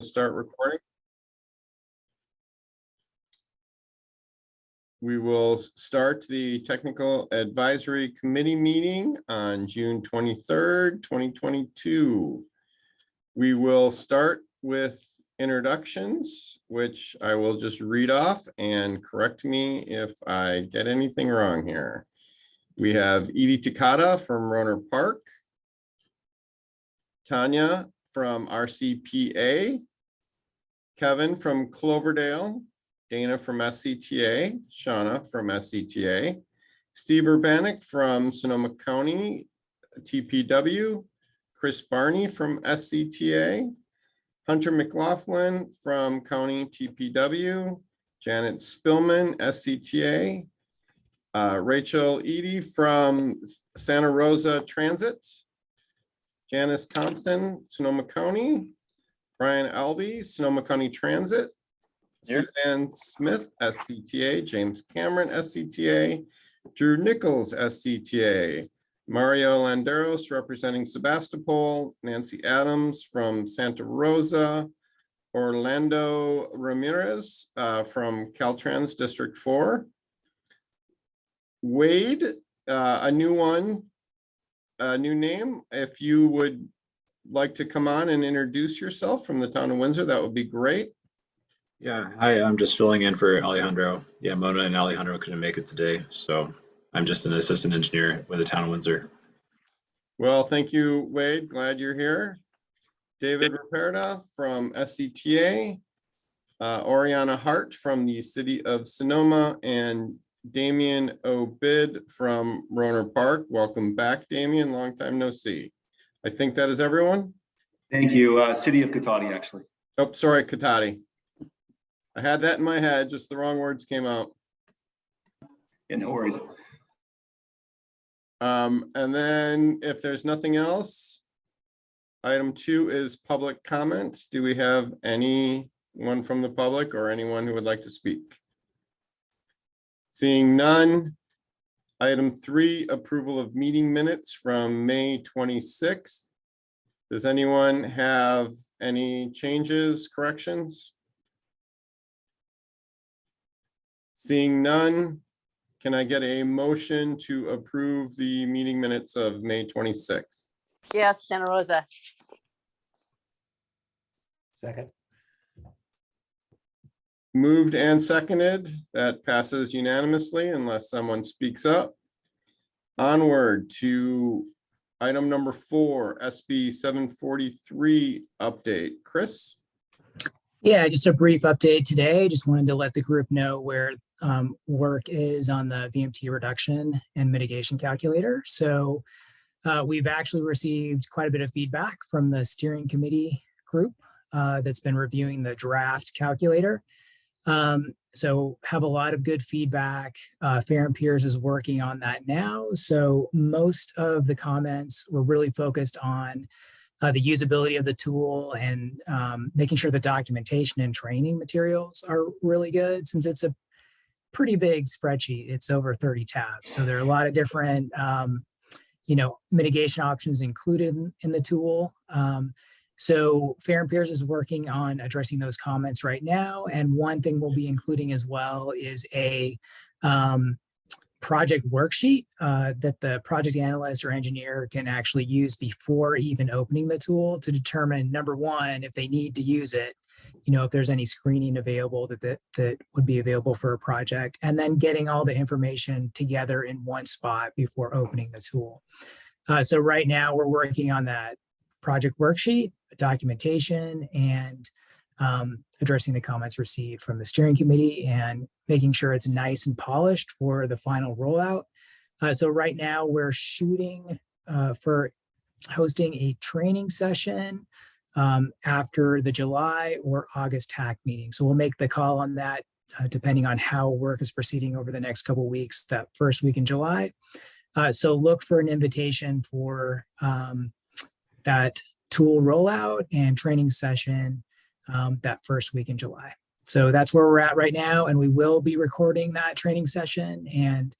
start recording. We will start the Technical Advisory Committee meeting on June 23rd, 2022. We will start with introductions, which I will just read off and correct me if I get anything wrong here. We have Edie Takata from Roner Park, Tanya from RCPA, Kevin from Cloverdale, Dana from SCTA, Shauna from SCTA, Steve Urbanik from Sonoma County TPW, Chris Barney from SCTA, Hunter McLaughlin from County TPW, Janet Spillman, SCTA, Rachel Edie from Santa Rosa Transit, Janice Thompson, Sonoma County, Brian Albee, Sonoma County Transit, Here. Suzanne Smith, SCTA, James Cameron, SCTA, Drew Nichols, SCTA, Mario Landeros representing Sebastopol, Nancy Adams from Santa Rosa, Orlando Ramirez from Caltrans District 4, Wade, a new one, a new name. If you would like to come on and introduce yourself from the town of Windsor, that would be great. Yeah, hi, I'm just filling in for Alejandro. Yeah, Mona and Alejandro couldn't make it today, so I'm just an assistant engineer with the town of Windsor. Well, thank you, Wade. Glad you're here. David Ruperta from SCTA, Oriana Hart from the city of Sonoma, and Damian Obid from Roner Park. Welcome back, Damian. Long time no see. I think that is everyone. Thank you. City of Katati, actually. Oh, sorry, Katati. I had that in my head, just the wrong words came out. Yeah, no worries. And then if there's nothing else, item 2 is public comment. Do we have anyone from the public or anyone who would like to speak? Seeing none. Item 3, approval of meeting minutes from May 26th. Does anyone have any changes, corrections? Seeing none, can I get a motion to approve the meeting minutes of May 26th? Yes, Santa Rosa. Second. Moved and seconded. That passes unanimously unless someone speaks up. Onward to item number 4, SB 743 update. Chris? Yeah, just a brief update today. Just wanted to let the group know where work is on the VMT reduction and mitigation calculator. So we've actually received quite a bit of feedback from the steering committee group that's been reviewing the draft calculator. So have a lot of good feedback. Fair and Peers is working on that now. So most of the comments were really focused on the usability of the tool and making sure the documentation and training materials are really good, since it's a pretty big spreadsheet. It's over 30 tabs. So there are a lot of different, mitigation options included in the tool. So Fair and Peers is working on addressing those comments right now. And one thing we'll be including as well is a project worksheet that the project analyst or engineer can actually use before even opening the tool to determine, number one, if they need to use it, if there's any screening available that would be available for a project, and then getting all the information together in one spot before opening the tool. So right now we're working on that project worksheet, documentation, and addressing the comments received from the steering committee and making sure it's nice and polished for the final rollout. So right now we're shooting for hosting a training session after the July or August TAC meeting. So we'll make the call on that depending on how work is proceeding over the next couple of weeks, that first week in July. So look for an invitation for that tool rollout and training session that first week in July. So that's where we're at right now. And we will be recording that training session, and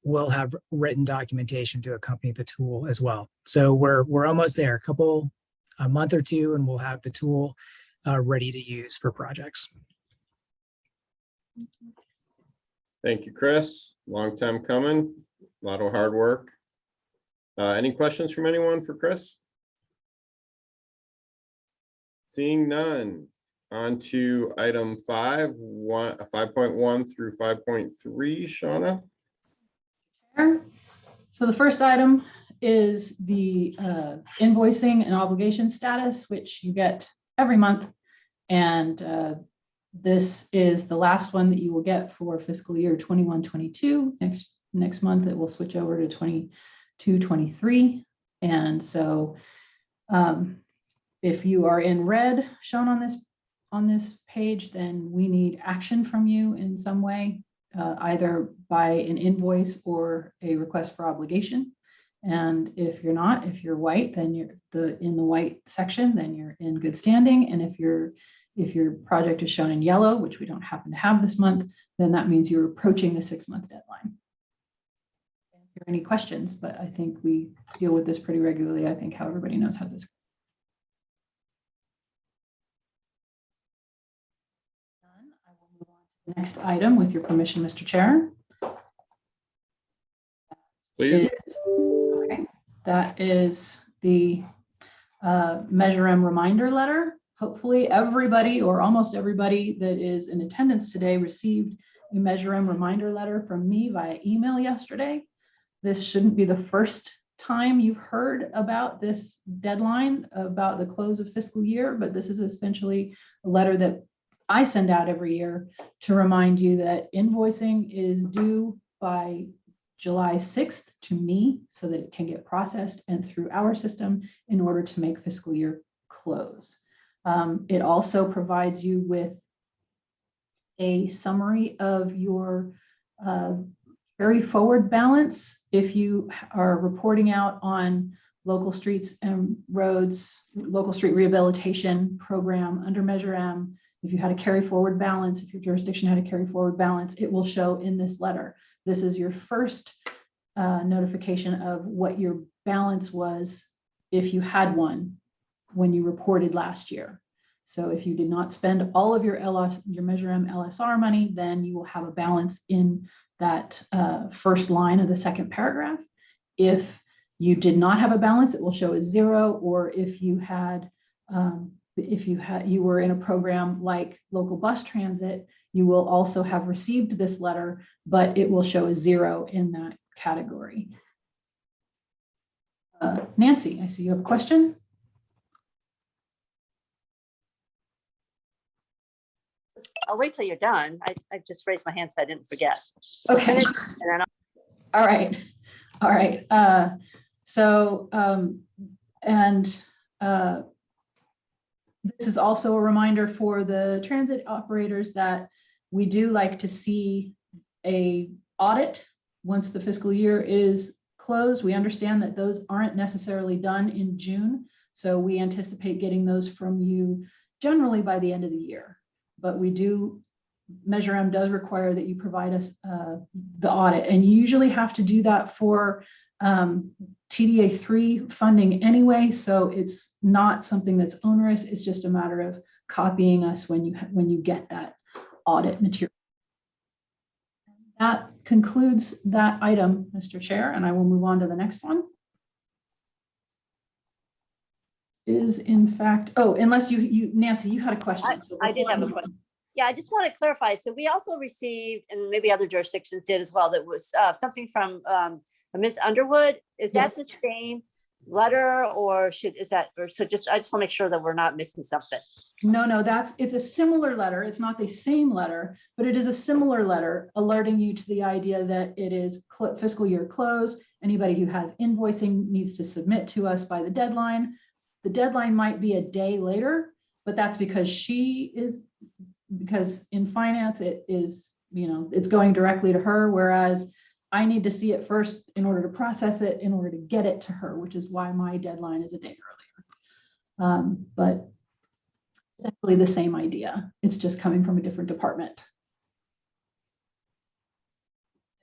we'll have written documentation to accompany the tool as well. So we're almost there, a month or two, and we'll have the tool ready to use for projects. Thank you, Chris. Long time coming. A lot of hard work. Any questions from anyone for Chris? Seeing none. On to item 5.1 through 5.3, Shauna. So the first item is the invoicing and obligation status, which you get every month. And this is the last one that you will get for fiscal year 21-22. Next month, it will switch over to 22-23. And so if you are in red shown on this page, then we need action from you in some way, either by an invoice or a request for obligation. And if you're not, if you're white, then you're in the white section, then you're in good standing. And if your project is shown in yellow, which we don't happen to have this month, then that means you're approaching the 6-month deadline. If there are any questions, but I think we deal with this pretty regularly. I think how everybody knows how this goes. I will move on to the next item with your permission, Mr. Chair. Please. Okay, that is the Measure M reminder letter. Hopefully everybody or almost everybody that is in attendance today received a Measure M reminder letter from me via email yesterday. This shouldn't be the first time you've heard about this deadline, about the close of fiscal year, but this is essentially a letter that I send out every year to remind you that invoicing is due by July 6th to me so that it can get processed and through our system in order to make fiscal year close. It also provides you with a summary of your carry forward balance. If you are reporting out on local streets and roads, local street rehabilitation program under Measure M, if you had a carry forward balance, if your jurisdiction had a carry forward balance, it will show in this letter. This is your first notification of what your balance was if you had one when you reported last year. So if you did not spend all of your Measure M LSR money, then you will have a balance in that first line of the second paragraph. If you did not have a balance, it will show as 0. Or if you had, you were in a program like local bus transit, you will also have received this letter, but it will show as 0 in that category. Nancy, I see you have a question. I'll wait till you're done. I just raised my hand so I didn't forget. Okay. And then All right. All right. This is also a reminder for the transit operators that we do like to see a audit once the fiscal year is closed. We understand that those aren't necessarily done in June, so we anticipate getting those from you generally by the end of the year. But we do, Measure M does require that you provide us the audit, and you usually have to do that for TDA 3 funding anyway, so it's not something that's onerous. It's just a matter of copying us when you get that audit material. That concludes that item, Mr. Chair, and I will move on to the next one. Is in fact, oh, unless you Nancy, you had a question. I did have a question. Yeah, I just want to clarify. So we also received, and maybe other jurisdictions did as well, that was something from Ms. Underwood. Is that the same letter, or so I just want to make sure that we're not missing something. No, it's a similar letter. It's not the same letter, but it is a similar letter alerting you to the idea that it is fiscal year close. Anybody who has invoicing needs to submit to us by the deadline. The deadline might be a day later, but that's because because in finance, it is, it's going directly to her, whereas I need to see it first in order to process it, in order to get it to her, which is why my deadline is a day earlier. But essentially the same idea. It's just coming from a different department.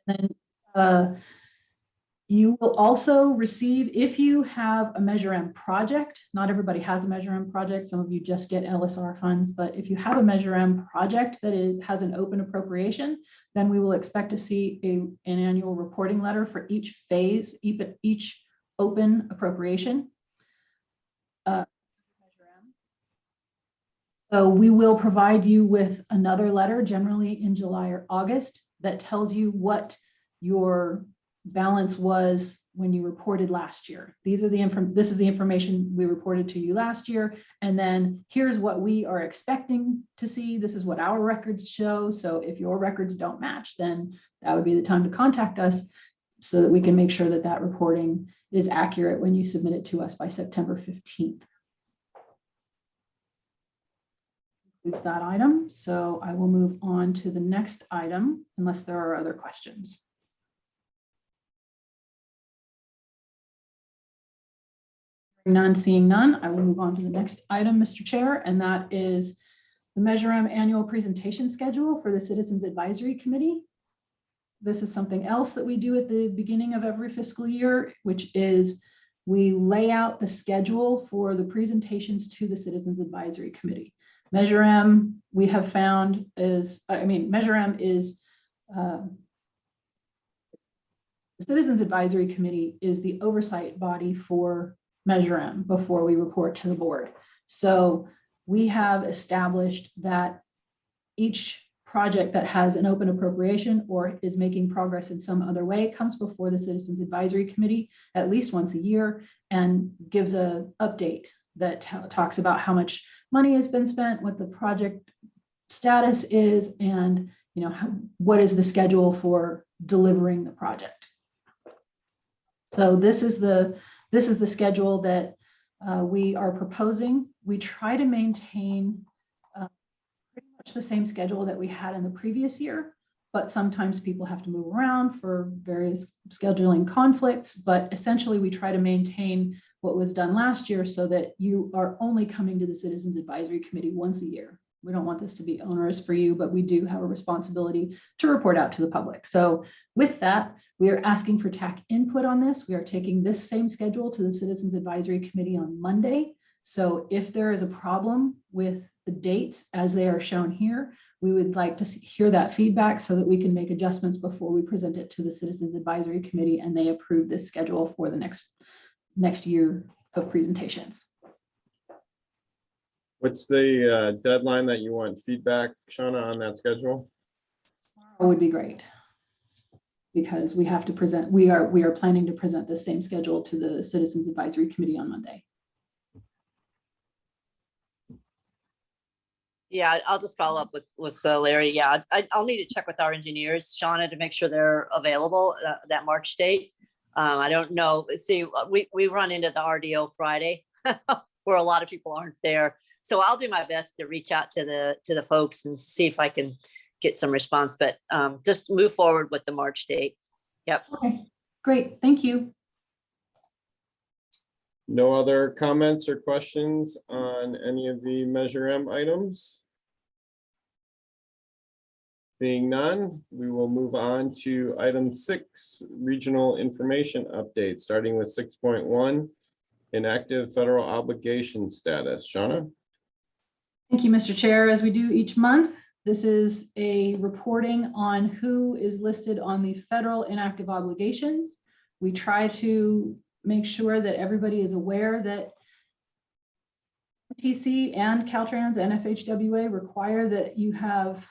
And You will also receive, if you have a Measure M project, not everybody has a Measure M project, some of you just get LSR funds, but if you have a Measure M project that has an open appropriation, then we will expect to see an annual reporting letter for each phase, each open appropriation. So we will provide you with another letter, generally in July or August, that tells you what your balance was when you reported last year. This is the information we reported to you last year. And then here's what we are expecting to see. This is what our records show. So if your records don't match, then that would be the time to contact us so that we can make sure that that reporting is accurate when you submit it to us by September 15th. Concludes that item. So I will move on to the next item unless there are other questions. None, seeing none, I will move on to the next item, Mr. Chair, and that is the Measure M annual presentation schedule for the Citizens Advisory Committee. This is something else that we do at the beginning of every fiscal year, which is we lay out the schedule for the presentations to the Citizens Advisory Committee. Measure M, we have found Measure M is the Citizens Advisory Committee is the oversight body for Measure M before we report to the board. So we have established that each project that has an open appropriation or is making progress in some other way comes before the Citizens Advisory Committee at least once a year and gives an update that talks about how much money has been spent, what the project status is, and what is the schedule for delivering the project. So this is the schedule that we are proposing. We try to maintain pretty much the same schedule that we had in the previous year, but sometimes people have to move around for various scheduling conflicts. But essentially, we try to maintain what was done last year so that you are only coming to the Citizens Advisory Committee once a year. We don't want this to be onerous for you, but we do have a responsibility to report out to the public. So with that, we are asking for TAC input on this. We are taking this same schedule to the Citizens Advisory Committee on Monday. So if there is a problem with the dates as they are shown here, we would like to hear that feedback so that we can make adjustments before we present it to the Citizens Advisory Committee and they approve this schedule for the next year of presentations. What's the deadline that you want feedback, Shauna, on that schedule? Tomorrow would be great, because we have to present, we are planning to present the same schedule to the Citizens Advisory Committee on Monday. Yeah, I'll just follow up with Larry. Yeah, I'll need to check with our engineers, Shauna, to make sure they're available that March date. I don't know. See, we run into the RDO Friday where a lot of people aren't there. So I'll do my best to reach out to the folks and see if I can get some response, but just move forward with the March date. Yep. Okay, great. Thank you. No other comments or questions on any of the Measure M items? Seeing none, we will move on to item 6, regional information update, starting with 6.1, inactive federal obligation status. Shauna? Thank you, Mr. Chair. As we do each month, this is a reporting on who is listed on the federal inactive obligations. We try to make sure that everybody is aware that TC and Caltrans and FHWA require that you have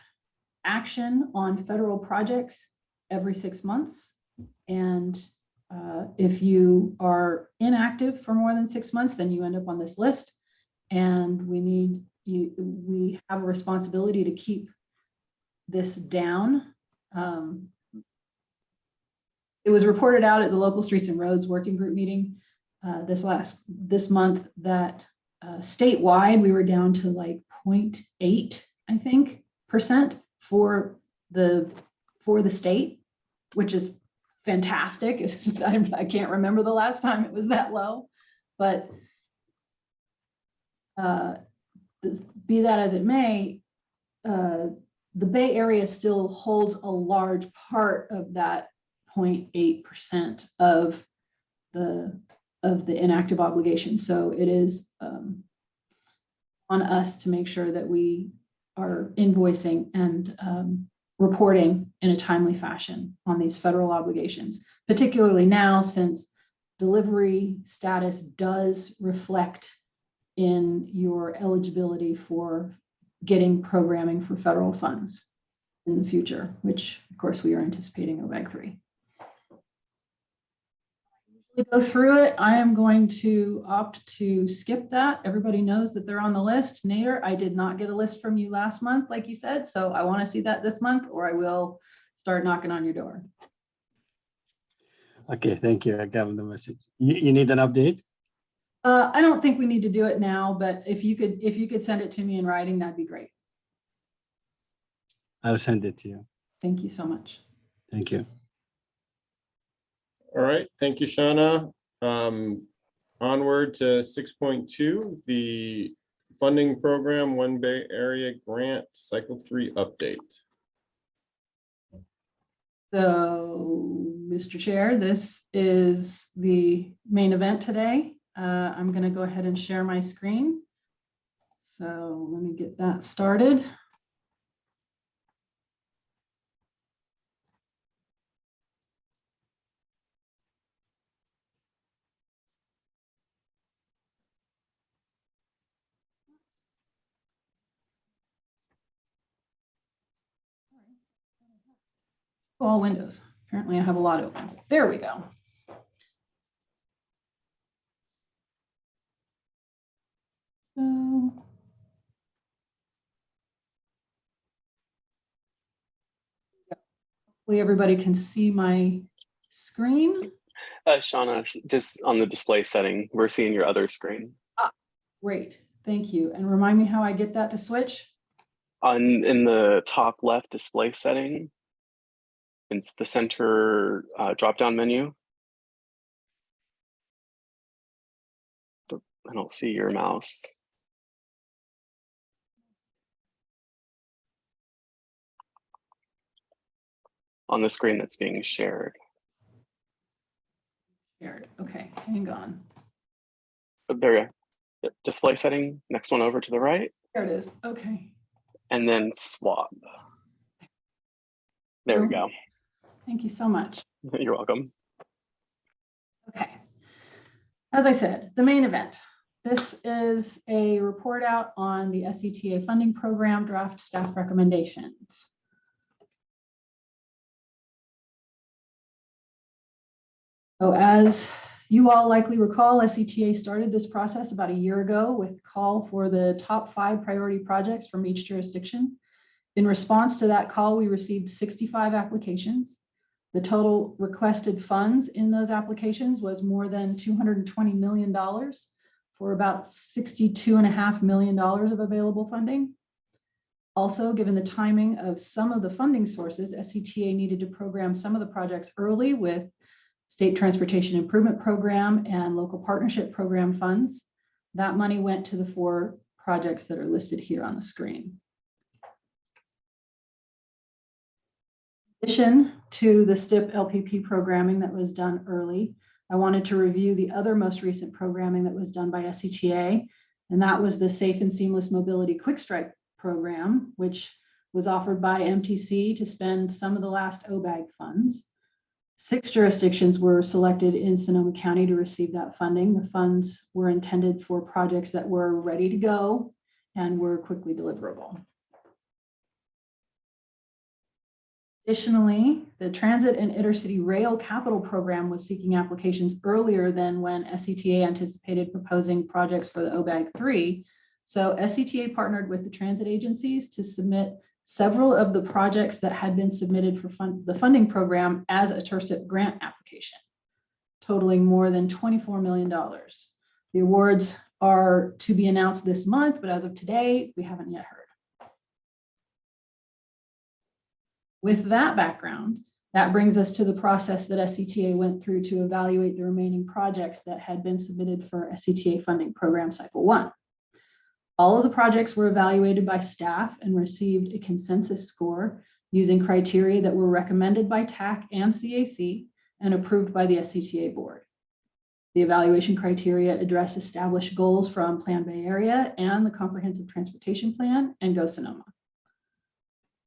action on federal projects every 6 months. And if you are inactive for more than 6 months, then you end up on this list. And we have a responsibility to keep this down. It was reported out at the local streets and roads working group meeting this month that statewide we were down to like 0.8, I think, % for the state, which is fantastic. I can't remember the last time it was that low, but be that as it may, the Bay Area still holds a large part of that 0.8% of the inactive obligations. So it is on us to make sure that we are invoicing and reporting in a timely fashion on these federal obligations, particularly now since delivery status does reflect in your eligibility for getting programming for federal funds in the future, which of course we are anticipating OBAG 3. We go through it. I am going to opt to skip that. Everybody knows that they're on the list. Nader, I did not get a list from you last month, like you said, so I want to see that this month, or I will start knocking on your door. Okay, thank you. I got the message. You need an update? I don't think we need to do it now, but if you could send it to me in writing, that'd be great. I'll send it to you. Thank you so much. Thank you. All right, thank you, Shauna. Onward to 6.2, the funding program, One Bay Area Grant Cycle 3 update. So, Mr. Chair, this is the main event today. I'm going to go ahead and share my screen. So let me get that started. All windows. Apparently I have a lot open. There we go. So, hopefully everybody can see my screen. Shauna, just on the display setting, we're seeing your other screen. Great, thank you. And remind me how I get that to switch. In the top left display setting, it's the center drop-down menu. I don't see your mouse. On the screen that's being shared. Shared. Okay, hang on. There you go. Display setting, next one over to the right. There it is. Okay. And then swap. There we go. Thank you so much. You're welcome. Okay. As I said, the main event. This is a report out on the SCTA funding program draft staff recommendations. So as you all likely recall, SCTA started this process about a year ago with a call for the top 5 priority projects from each jurisdiction. In response to that call, we received 65 applications. The total requested funds in those applications was more than $220 million for about $62.5 million of available funding. Also, given the timing of some of the funding sources, SCTA needed to program some of the projects early with State Transportation Improvement Program and Local Partnership Program funds. That money went to the 4 projects that are listed here on the screen. In addition to the STIP LPP programming that was done early, I wanted to review the other most recent programming that was done by SCTA, and that was the Safe and Seamless Mobility Quick Strike program, which was offered by MTC to spend some of the last OBAG funds. 6 jurisdictions were selected in Sonoma County to receive that funding. The funds were intended for projects that were ready to go and were quickly deliverable. Additionally, the Transit and Intercity Rail Capital Program was seeking applications earlier than when SCTA anticipated proposing projects for the OBAG 3. So SCTA partnered with the transit agencies to submit several of the projects that had been submitted for the funding program as a TIRCIP grant application, totaling more than $24 million. The awards are to be announced this month, but as of today, we haven't yet heard. With that background, that brings us to the process that SCTA went through to evaluate the remaining projects that had been submitted for SCTA funding program cycle 1. All of the projects were evaluated by staff and received a consensus score using criteria that were recommended by TAC and CAC and approved by the SCTA board. The evaluation criteria address established goals from Plan Bay Area and the Comprehensive Transportation Plan and Go Sonoma.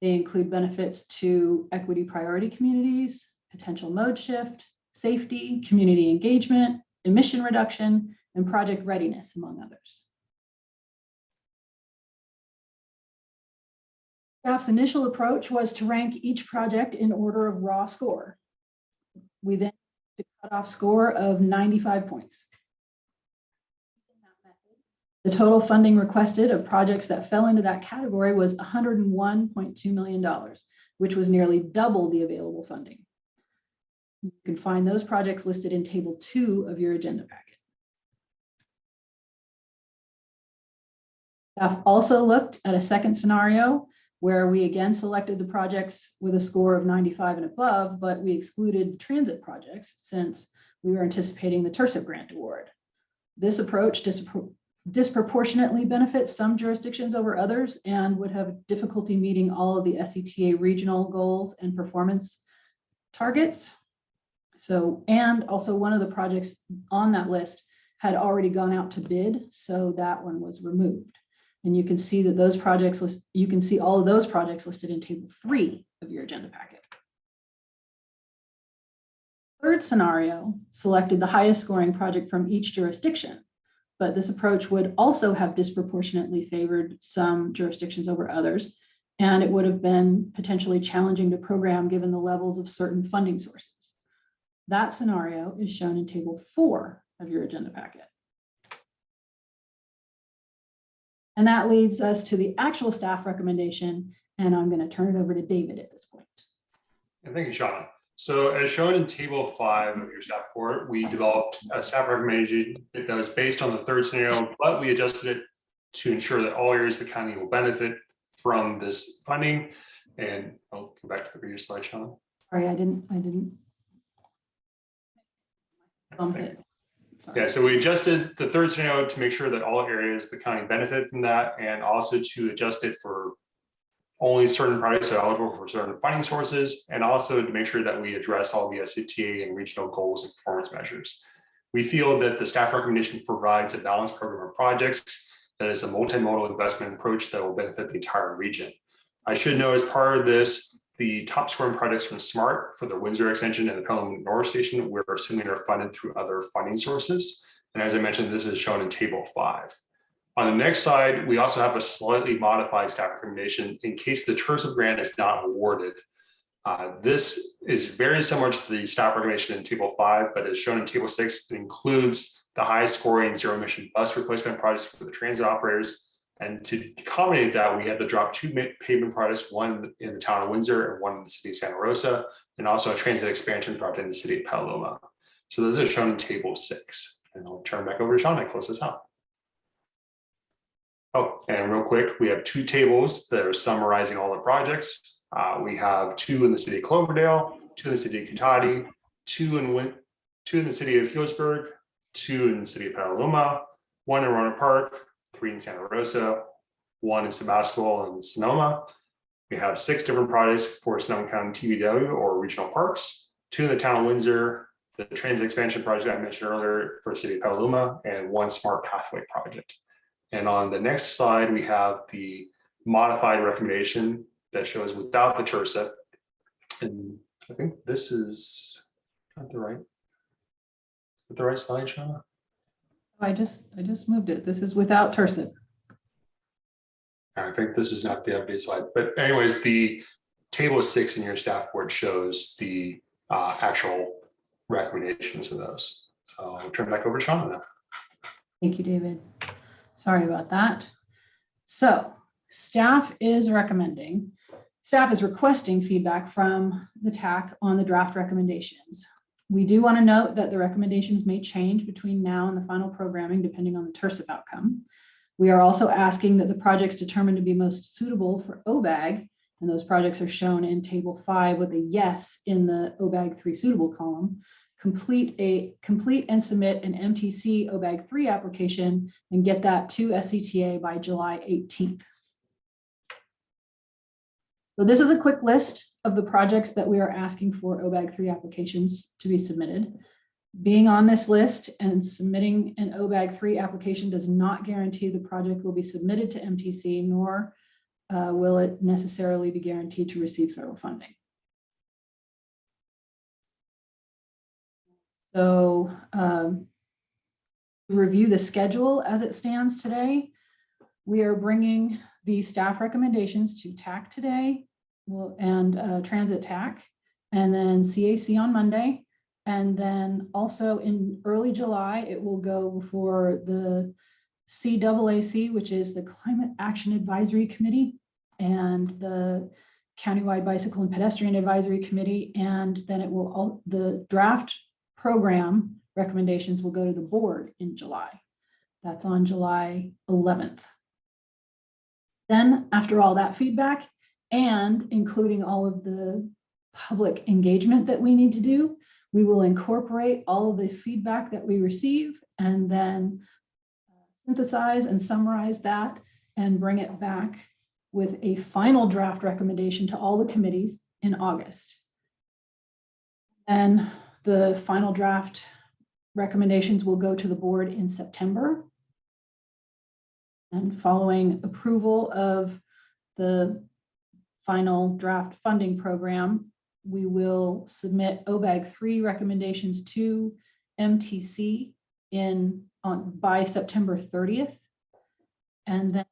They include benefits to equity priority communities, potential mode shift, safety, community engagement, emission reduction, and project readiness, among others. Staff's initial approach was to rank each project in order of raw score. We then took a cutoff score of 95 points. The total funding requested of projects that fell into that category was $101.2 million, which was nearly double the available funding. You can find those projects listed in Table 2 of your agenda packet. Staff also looked at a second scenario where we again selected the projects with a score of 95 and above, but we excluded transit projects since we were anticipating the TIRSIP grant award. This approach disproportionately benefits some jurisdictions over others and would have difficulty meeting all of the SCTA regional goals and performance targets. And also one of the projects on that list had already gone out to bid, so that one was removed. And you can see that those projects you can see all of those projects listed in Table 3 of your agenda packet. Third scenario selected the highest scoring project from each jurisdiction, but this approach would also have disproportionately favored some jurisdictions over others, and it would have been potentially challenging to program given the levels of certain funding sources. That scenario is shown in Table 4 of your agenda packet. And that leads us to the actual staff recommendation, and I'm going to turn it over to David at this point. And thank you, Shauna. So as shown in Table 5 of your staff report, we developed a staff recommendation that was based on the third scenario, but we adjusted it to ensure that all areas of the county will benefit from this funding. And I'll go back to the previous slide, Shauna. Sorry, I didn't bump it. Sorry. Yeah, so we adjusted the third scenario to make sure that all areas of the county benefit from that, and also to adjust it for only certain projects are eligible for certain funding sources, and also to make sure that we address all the SCTA and regional goals and performance measures. We feel that the staff recommendation provides a balanced program of projects that is a multimodal investment approach that will benefit the entire region. I should note, as part of this, the top scoring projects from SMART for the Windsor extension and the Pelham North Station, we're assuming are funded through other funding sources. And as I mentioned, this is shown in Table 5. On the next slide, we also have a slightly modified staff recommendation in case the TIRSIP grant is not awarded. This is very similar to the staff recommendation in Table 5, but as shown in Table 6, it includes the highest scoring zero emission bus replacement projects for the transit operators. And to accommodate that, we had to drop 2 pavement projects, one in the town of Windsor and one in the city of Santa Rosa, and also a transit expansion project in the city of Petaluma. So those are shown in Table 6. And I'll turn back over to Sean and close this out. Oh, and real quick, we have 2 tables that are summarizing all the projects. We have 2 in the city of Cloverdale, 2 in the city of Cotati, 2 in the city of Healdsburg, 2 in the city of Petaluma, 1 in Roanoke Park, 3 in Santa Rosa, 1 in Sebastopol and Sonoma. We have 6 different projects for Sonoma County TBW or regional parks, 2 in the town of Windsor, the transit expansion project I mentioned earlier for the city of Petaluma, and 1 smart pathway project. And on the next slide, we have the modified recommendation that shows without the TIRSIP. And I think this is not the right slide, Shauna. I just moved it. This is without TIRSIP. I think this is not the updated slide, but anyways, the Table 6 in your staff report shows the actual recommendations of those. So I'll turn it back over to Shauna now. Thank you, David. Sorry about that. So staff is requesting feedback from the TAC on the draft recommendations. We do want to note that the recommendations may change between now and the final programming, depending on the TIRSIP outcome. We are also asking that the projects determined to be most suitable for OBAG, and those projects are shown in Table 5 with a yes in the OBAG 3 suitable column, complete and submit an MTC OBAG 3 application and get that to SCTA by July 18th. So this is a quick list of the projects that we are asking for OBAG 3 applications to be submitted. Being on this list and submitting an OBAG 3 application does not guarantee the project will be submitted to MTC, nor will it necessarily be guaranteed to receive federal funding. So review the schedule as it stands today. We are bringing the staff recommendations to TAC today and Transit TAC, and then CAC on Monday. And then also in early July, it will go before the CAAC, which is the Climate Action Advisory Committee, and the Countywide Bicycle and Pedestrian Advisory Committee. And then it will, the draft program recommendations will go to the board in July. That's on July 11th. Then after all that feedback and including all of the public engagement that we need to do, we will incorporate all of the feedback that we receive and then synthesize and summarize that and bring it back with a final draft recommendation to all the committees in August. And the final draft recommendations will go to the board in September. And following approval of the final draft funding program, we will submit OBAG 3 recommendations to MTC by September 30th. And then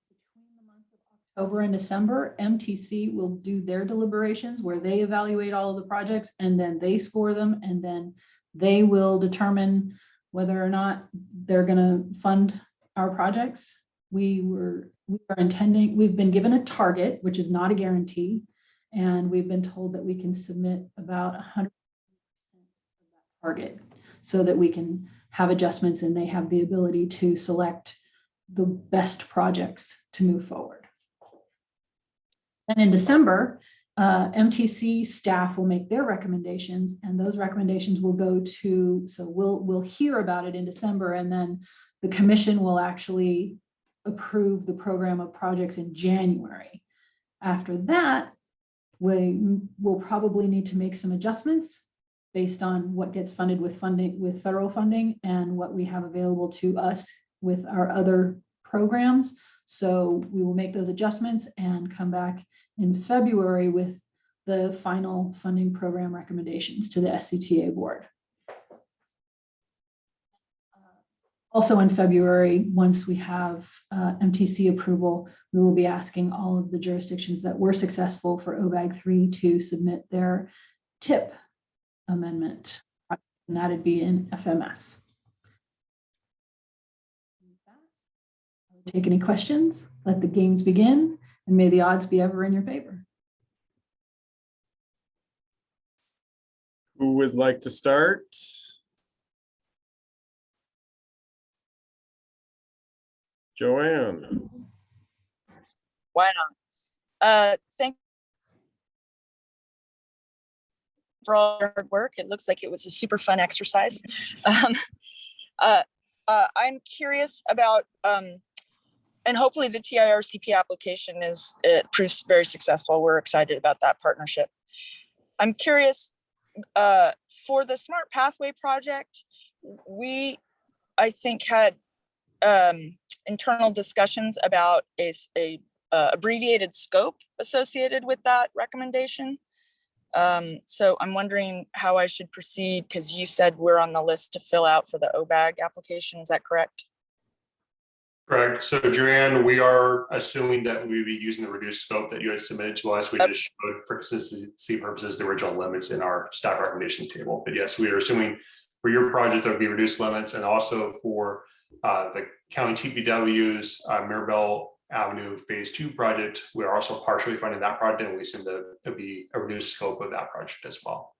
between the months of October and December, MTC will do their deliberations where they evaluate all of the projects and then they score them, and then they will determine whether or not they're going to fund our projects. We've been given a target, which is not a guarantee, and we've been told that we can submit about 100% of that target so that we can have adjustments and they have the ability to select the best projects to move forward. And in December, MTC staff will make their recommendations, and those recommendations will go to, so we'll hear about it in December, and then the commission will actually approve the program of projects in January. After that, we will probably need to make some adjustments based on what gets funded with federal funding and what we have available to us with our other programs. So we will make those adjustments and come back in February with the final funding program recommendations to the SCTA board. Also in February, once we have MTC approval, we will be asking all of the jurisdictions that were successful for OBAG 3 to submit their TIP amendment, and that'd be in FMS. Take any questions, let the games begin, and may the odds be ever in your favor. Who would like to start? Joanne. Why not? Thank you for all your hard work. It looks like it was a super fun exercise. I'm curious about, and hopefully the TIRCP application proves very successful. We're excited about that partnership. I'm curious, for the Smart Pathway project, I think, had internal discussions about a abbreviated scope associated with that recommendation. So I'm wondering how I should proceed, because you said we're on the list to fill out for the OBAG application. Is that correct? Correct. So Joanne, we are assuming that we would be using the reduced scope that you had submitted to us. We just showed for consistency purposes the original limits in our staff recommendation table. But yes, we are assuming for your project there would be reduced limits, and also for the county TPW's Mirabelle Avenue Phase 2 project, we're also partially funding that project, and we assume that it would be a reduced scope of that project as well.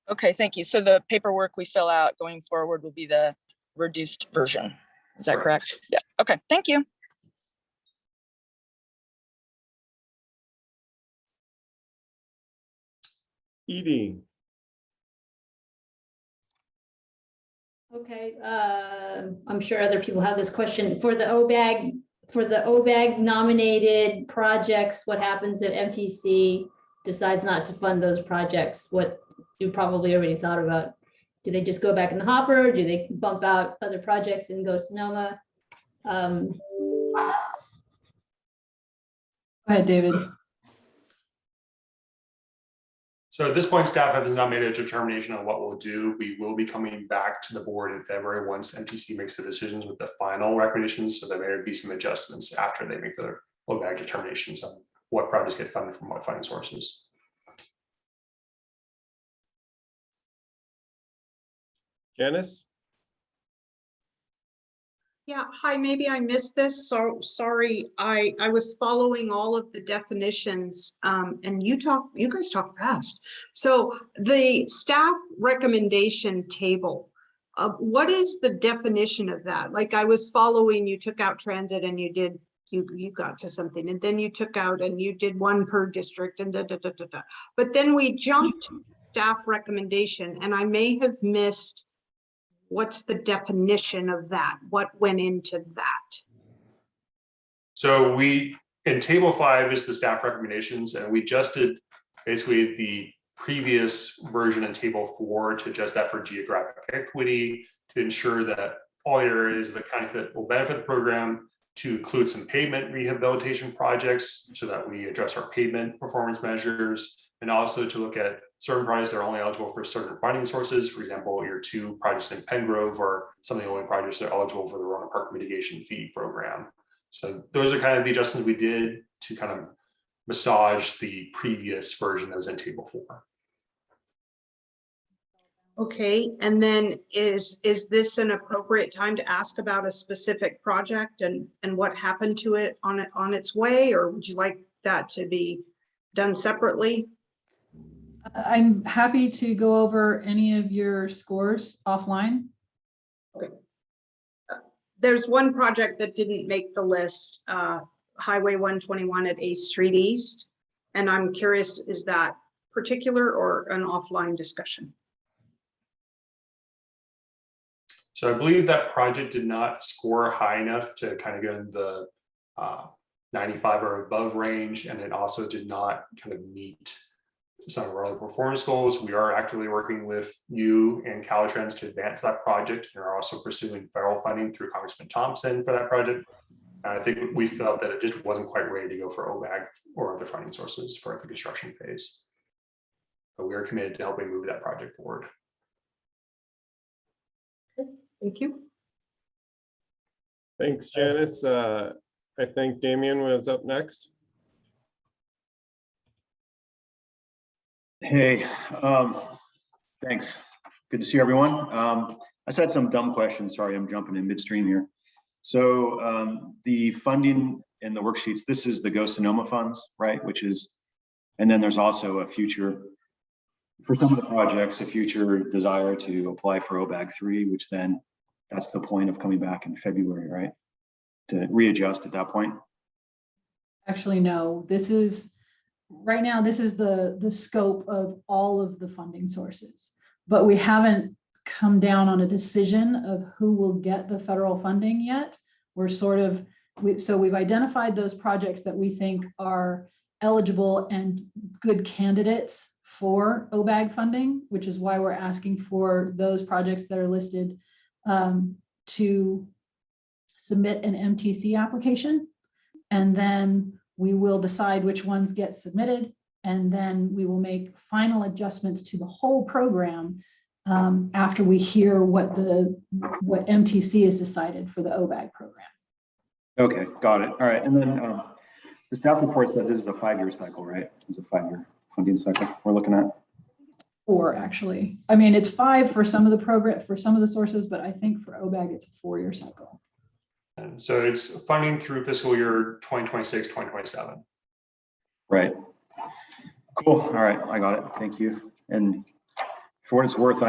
Okay, thank you. So the paperwork we fill out going forward will be the reduced version. Is that correct? Yeah. Okay, thank you. Edie. Okay, I'm sure other people have this question. For the OBAG for the OBAG nominated projects, what happens if MTC decides not to fund those projects? What you probably already thought about. Do they just go back in the hopper? Do they bump out other projects and go Sonoma? Go ahead, David. So at this point, staff has not made a determination on what we'll do. We will be coming back to the board in February once MTC makes the decisions with the final recommendations. So there may be some adjustments after they make their OBAG determinations on what projects get funded from what funding sources. Janice? Yeah, hi, maybe I missed this, so sorry. I was following all of the definitions, and you guys talk fast. So the staff recommendation table, what is the definition of that? Like I was following, you took out transit and you got to something, and then you took out and you did one per district and But then we jumped to staff recommendation, and I may have missed what's the definition of that? What went into that? So we, in table 5 is the staff recommendations, and we adjusted basically the previous version in table 4 to adjust that for geographic equity, to ensure that all areas of the county will benefit the program, to include some pavement rehabilitation projects so that we address our pavement performance measures, and also to look at certain projects that are only eligible for certain funding sources. For example, your 2 projects in Pengrove are some of the only projects that are eligible for the Roanoke Park Mitigation Fee Program. So those are kind of the adjustments we did to kind of massage the previous version that was in table 4. Okay, and then is this an appropriate time to ask about a specific project and what happened to it on its way, or would you like that to be done separately? I'm happy to go over any of your scores offline. Okay. There's one project that didn't make the list, Highway 121 at 8th Street East. And I'm curious, is that particular or an offline discussion? So I believe that project did not score high enough to kind of go in the 95 or above range, and it also did not kind of meet some of our other performance goals. We are actively working with you and Caltrans to advance that project, and are also pursuing federal funding through Congressman Thompson for that project. And I think we felt that it just wasn't quite ready to go for OBAG or other funding sources for the construction phase. But we are committed to helping move that project forward. Thank you. Thanks, Janice. I think Damien was up next. Hey, thanks. Good to see everyone. I just had some dumb questions. Sorry, I'm jumping in midstream here. So the funding in the worksheets, this is the Go Sonoma funds, right? Which is, and then there's also a future, for some of the projects, a future desire to apply for OBAG 3, which then that's the point of coming back in February, right? To readjust at that point. Actually, no, this is, right now, this is the scope of all of the funding sources, but we haven't come down on a decision of who will get the federal funding yet. We're sort of, so we've identified those projects that we think are eligible and good candidates for OBAG funding, which is why we're asking for those projects that are listed to submit an MTC application. And then we will decide which ones get submitted, and then we will make final adjustments to the whole program after we hear what MTC has decided for the OBAG program. Okay, got it. All right, and then the staff report said this is a 5-year cycle, right? It's a 5-year funding cycle we're looking at. 4, actually. I mean, it's 5 for some of the program, for some of the sources, but I think for OBAG, it's a 4-year cycle. And so it's funding through fiscal year 2026, 2027. Right. Cool. All right, I got it. Thank you. And for what it's worth,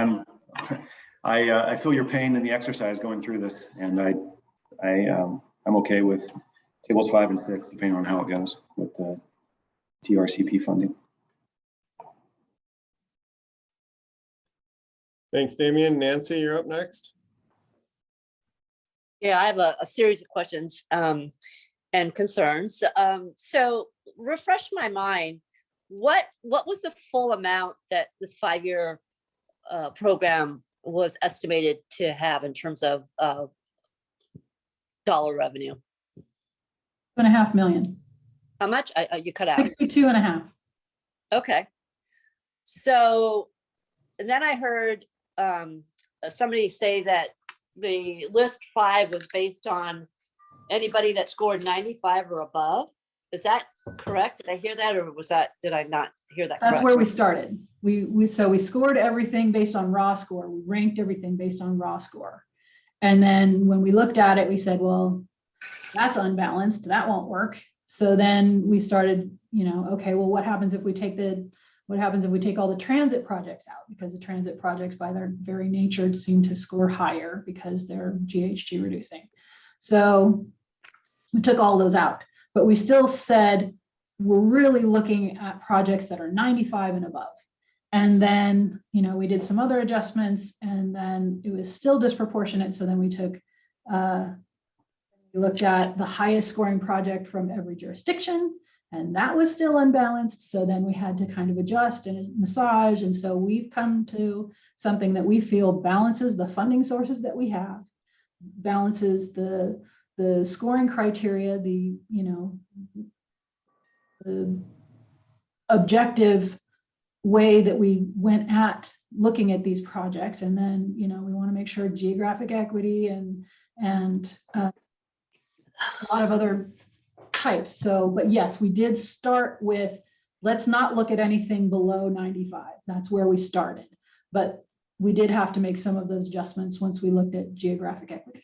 I feel your pain in the exercise going through this, and I'm okay with tables 5 and 6, depending on how it goes with the TRCP funding. Thanks, Damien. Nancy, you're up next. Yeah, I have a series of questions. and concerns. So refresh my mind. What was the full amount that this 5-year program was estimated to have in terms of dollar revenue? 2.5 million. How much? You cut out. 62.5. Okay. So then I heard somebody say that the list 5 was based on anybody that scored 95 or above. Is that correct? Did I hear that, or did I not hear that? That's correct? where we started. We scored everything based on raw score. We ranked everything based on raw score. And then when we looked at it, we said, well, that's unbalanced. That won't work. So then we started, okay, well, what happens if we take all the transit projects out? Because the transit projects by their very nature seem to score higher because they're GHG reducing. So we took all those out, but we still said, we're really looking at projects that are 95 and above. And then, we did some other adjustments, and then it was still disproportionate. So then we looked at the highest scoring project from every jurisdiction, and that was still unbalanced. So then we had to kind of adjust and massage. And so we've come to something that we feel balances the funding sources that we have, balances the scoring criteria, the objective way that we went at looking at these projects. And then, we want to make sure geographic equity and a lot of other types. So, but yes, we did start with, let's not look at anything below 95. That's where we started. But we did have to make some of those adjustments once we looked at geographic equity.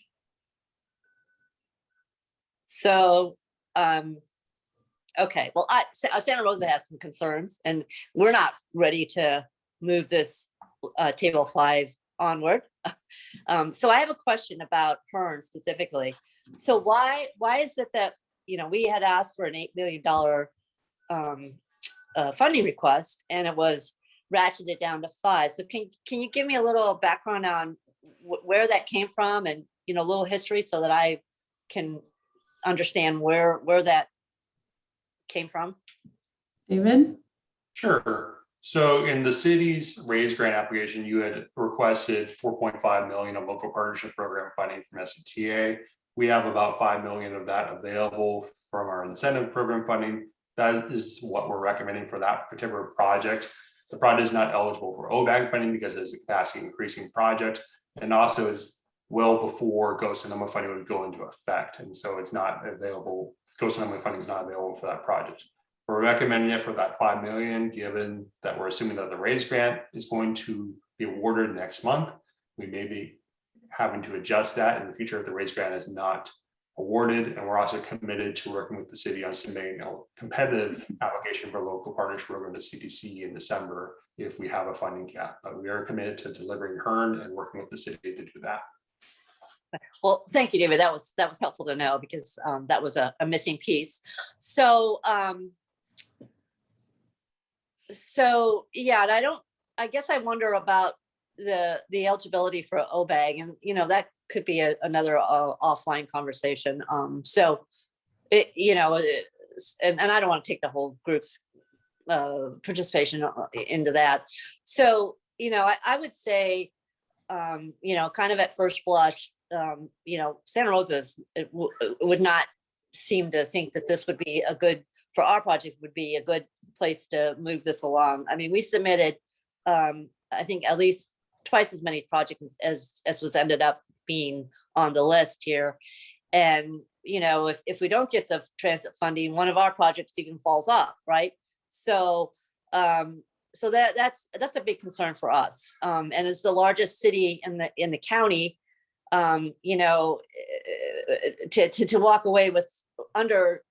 So, okay, well, Santa Rosa has some concerns, and we're not ready to move this table 5 onward. So I have a question about Hearn specifically. So why is it that, we had asked for an $8 million funding request, and it was ratcheted down to 5. So can you give me a little background on where that came from, and, a little history, so that I can understand where that came from? David? Sure. So in the city's raise grant application, you had requested 4.5 million of local partnership program funding from SCTA. We have about 5 million of that available from our incentive program funding. That is what we're recommending for that particular project. The project is not eligible for OBAG funding because it's a capacity increasing project, and also is well before Ghost Sonoma funding would go into effect. And so it's not available. Ghost Sonoma funding is not available for that project. We're recommending it for that 5 million, given that we're assuming that the raise grant is going to be awarded next month. We may be having to adjust that in the future if the raise grant is not awarded. And we're also committed to working with the city on submitting a competitive application for local partnership program to CTC in December if we have a funding cap. But we are committed to delivering Hearn and working with the city to do that. Well, thank you, David. That was helpful to know, because that was a missing piece. So, yeah, and I guess I wonder about the eligibility for OBAG, and that could be another offline conversation. So it, and I don't want to take the whole group's participation into that. So, I would say, kind of at first blush, Santa Rosa's would not seem to think that this would be for our project would be a good place to move this along. I mean, we submitted, I think, at least twice as many projects as was ended up being on the list here. And, if we don't get the transit funding, one of our projects even falls off, right? So, that's a big concern for us. And as the largest city in the county, to walk away with under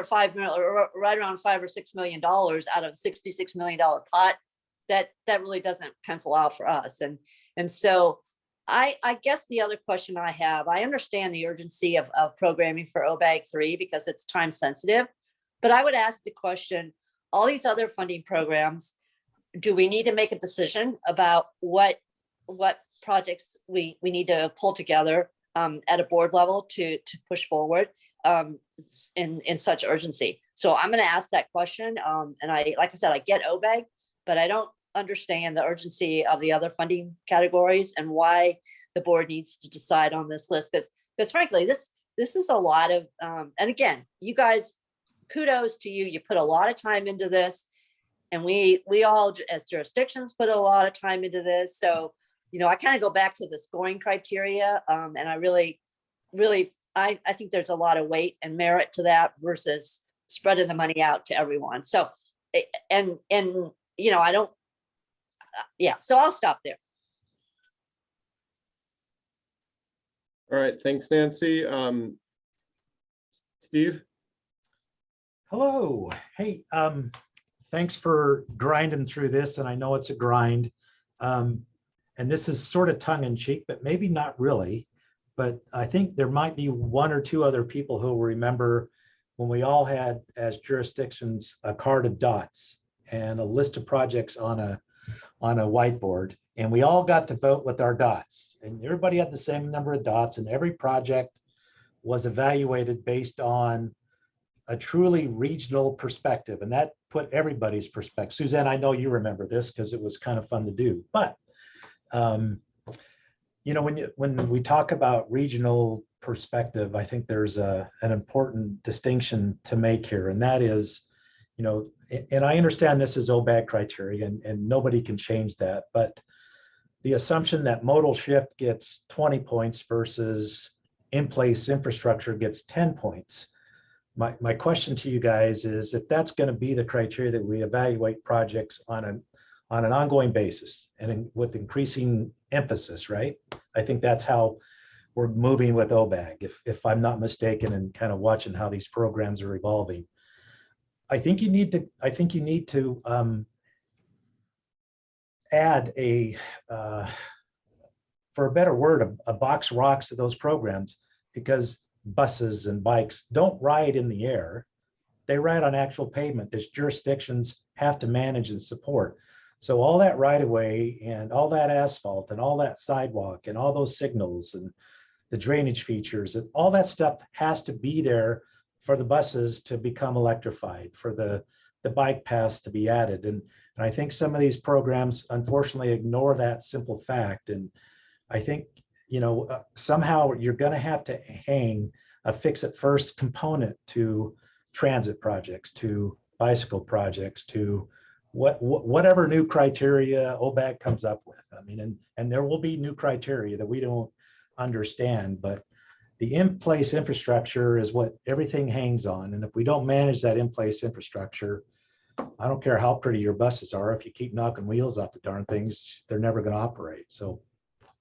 5 million, or right around $5 or $6 million out of $66 million pot, that really doesn't pencil out for us. And so I guess the other question I have, I understand the urgency of programming for OBAG 3 because it's time sensitive, but I would ask the question, all these other funding programs, do we need to make a decision about what projects we need to pull together at a board level to push forward? in such urgency. So I'm going to ask that question. And like I said, I get OBAG, but I don't understand the urgency of the other funding categories and why the board needs to decide on this list. Because frankly, this is a lot of, and again, you guys, kudos to you. You put a lot of time into this, and we all as jurisdictions put a lot of time into this. So, I kind of go back to the scoring criteria, and I really, I think there's a lot of weight and merit to that versus spreading the money out to everyone. So, and I don't, yeah, so I'll stop there. All right, thanks, Nancy. Steve? Hello. Hey, thanks for grinding through this, and I know it's a grind. And this is sort of tongue in cheek, but maybe not really. But I think there might be one or two other people who will remember when we all had, as jurisdictions, a card of dots and a list of projects on a whiteboard, and we all got to vote with our dots, and everybody had the same number of dots, and every project was evaluated based on a truly regional perspective, and that put everybody's perspective. Suzanne, I know you remember this because it was kind of fun to do. But when we talk about regional perspective, I think there's an important distinction to make here, and that is, and I understand this is OBAG criteria, and nobody can change that, but the assumption that modal shift gets 20 points versus in-place infrastructure gets 10 points. My question to you guys is, if that's going to be the criteria that we evaluate projects on an ongoing basis and with increasing emphasis, right? I think that's how we're moving with OBAG, if I'm not mistaken, and kind of watching how these programs are evolving. I think you need to add for a better word, a box rocks to those programs, because buses and bikes don't ride in the air. They ride on actual pavement that jurisdictions have to manage and support. So all that right of way and all that asphalt and all that sidewalk and all those signals and the drainage features, and all that stuff has to be there for the buses to become electrified, for the bike paths to be added. And I think some of these programs unfortunately ignore that simple fact. And I think, somehow you're going to have to hang a fix it first component to transit projects, to bicycle projects, to whatever new criteria OBAG comes up with. I mean, and there will be new criteria that we don't understand, but the in-place infrastructure is what everything hangs on. And if we don't manage that in-place infrastructure, I don't care how pretty your buses are, if you keep knocking wheels off the darn things, they're never going to operate. So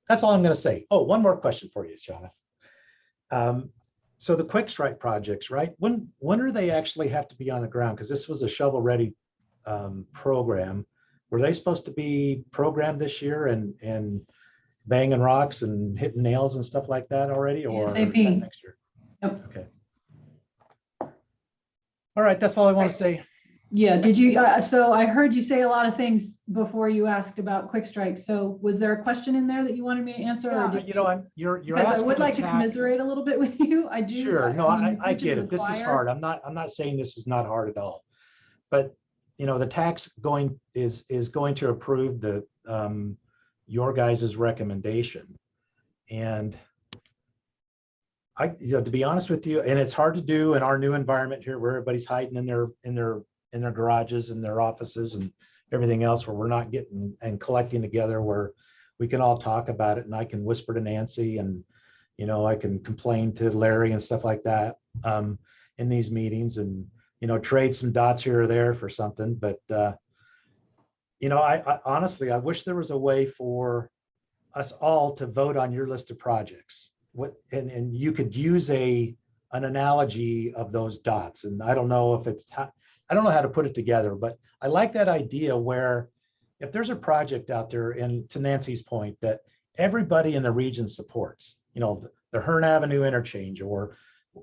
that's all I'm going to say. Oh, one more question for you, Shauna. So the quick strike projects, right? When do they actually have to be on the ground? Because this was a shovel-ready program. Were they supposed to be programmed this year and banging rocks and hitting nails and stuff like that already, or next year? Yep. Okay. All right, that's all I want to say. Yeah, did you, so I heard you say a lot of things before you asked about quick strike. So was there a question in there that you wanted me to answer? Yeah, you're because I asking would like to TAC. commiserate a little bit with you. I do. Sure, no, I get it. This is choir. hard. I'm not saying this is not hard at all, but the TAC's is going to approve the your guys's recommendation, and to be honest with you, and it's hard to do in our new environment here, where everybody's hiding in their garages and their offices and everything else, where we're not getting and collecting together, where we can all talk about it, and I can whisper to Nancy, and I can complain to Larry and stuff like that in these meetings, and trade some dots here or there for something. But I honestly, I wish there was a way for us all to vote on your list of projects. And you could use an analogy of those dots. And I don't know I don't know how to put it together, but I like that idea where if there's a project out there, and to Nancy's point, that everybody in the region supports, the Hearn Avenue interchange or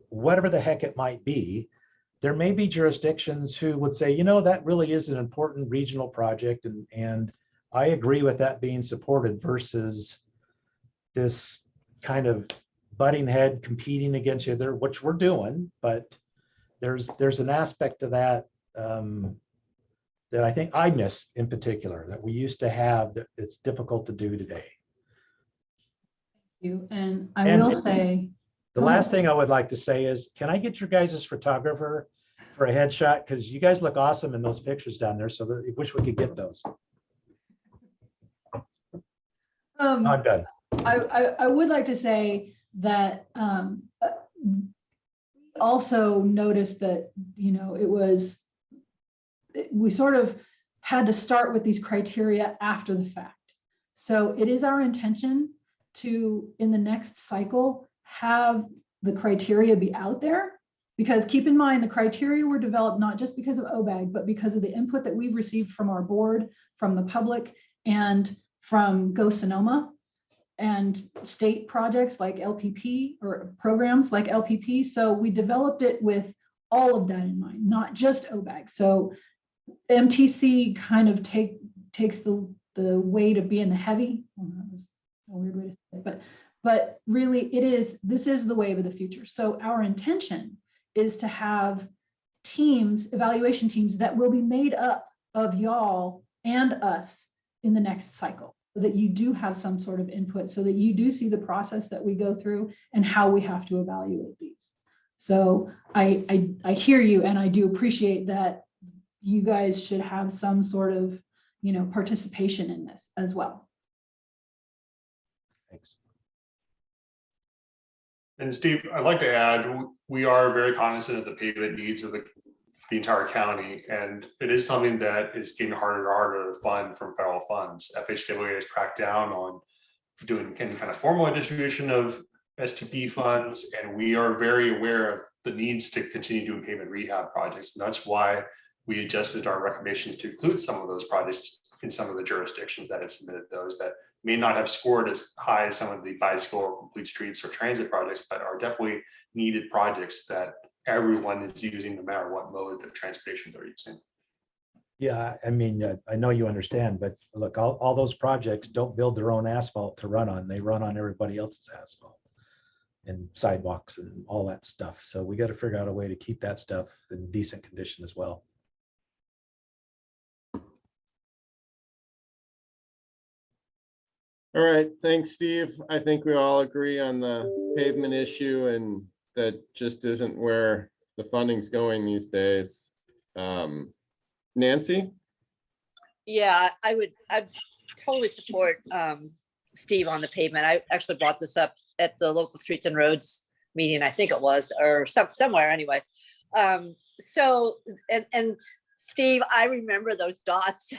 whatever the heck it might be, there may be jurisdictions who would say, that really is an important regional project, and I agree with that being supported, versus this kind of butting head, competing against each other, which we're doing, but there's an aspect to that that I think I miss in particular, that we used to have that it's difficult to do today. And I And will say, the go last ahead. thing I would like to say is, can I get your guys' photographer for a headshot? Because you guys look awesome in those pictures down there. So I wish we could get those. I'm done. I would like to say that also noticed that, you know, we sort of had to start with these criteria after the fact. So it is our intention to, in the next cycle, have the criteria be out there, because keep in mind, the criteria were developed not just because of OBAG, but because of the input that we've received from our board, from the public, and from Go Sonoma, and state projects like LPP or programs like LPP. So we developed it with all of that in mind, not just OBAG. So MTC kind of takes the weight of being the heavy. Well, that was a weird way to say it, but really this is the wave of the future. So our intention is to have teams, evaluation teams that will be made up of y'all and us in the next cycle, so that you do have some sort of input, so that you do see the process that we go through and how we have to evaluate these. So I hear you, and I do appreciate that you guys should have some sort of, you know, participation in this as well. Thanks. And Steve, I'd like to add, we are very cognizant of the pavement needs of the entire county, and it is something that is getting harder and harder to fund from federal funds. FHWA has cracked down on doing any kind of formal distribution of STP funds, and we are very aware of the needs to continue doing pavement rehab projects. And that's why we adjusted our recommendations to include some of those projects in some of the jurisdictions that had submitted those that may not have scored as high as some of the bicycle or complete streets or transit projects, but are definitely needed projects that everyone is using no matter what mode of transportation they're using. Yeah, I mean, I know you understand, but look, all those projects don't build their own asphalt to run on. They run on everybody else's asphalt and sidewalks and all that stuff. So we got to figure out a way to keep that stuff in decent condition as well. All right, thanks, Steve. I think we all agree on the pavement issue, and that just isn't where the funding's going these days. Nancy? Yeah, I'd totally support Steve on the pavement. I actually brought this up at the local streets and roads meeting, I think it was, or somewhere anyway. So Steve, I remember those dots.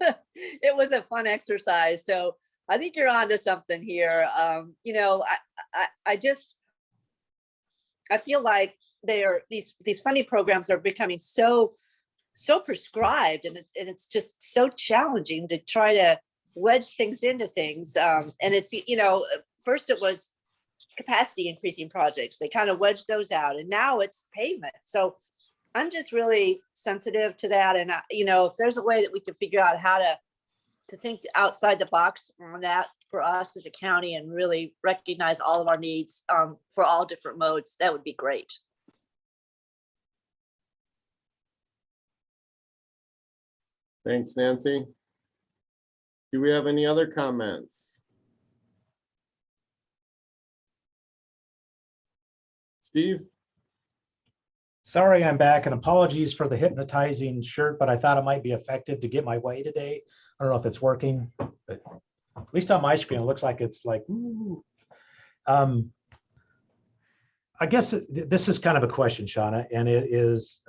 It was a fun exercise. So I think you're onto something here. You know, I feel like these funding programs are becoming so prescribed, and it's just so challenging to try to wedge things into things. And it's, you know, first it was capacity increasing projects. They kind of wedged those out, and now it's pavement. So I'm just really sensitive to that. And you know, if there's a way that we can figure out how to think outside the box on that for us as a county and really recognize all of our needs for all different modes, that would be great. Thanks, Nancy. Do we have any other comments? Steve? Sorry, I'm back, and apologies for the hypnotizing shirt, but I thought it might be effective to get my way today. I don't know if it's working, but at least on my screen, it looks like it's like, ooh. I guess this is kind of a question, Shauna, and it is,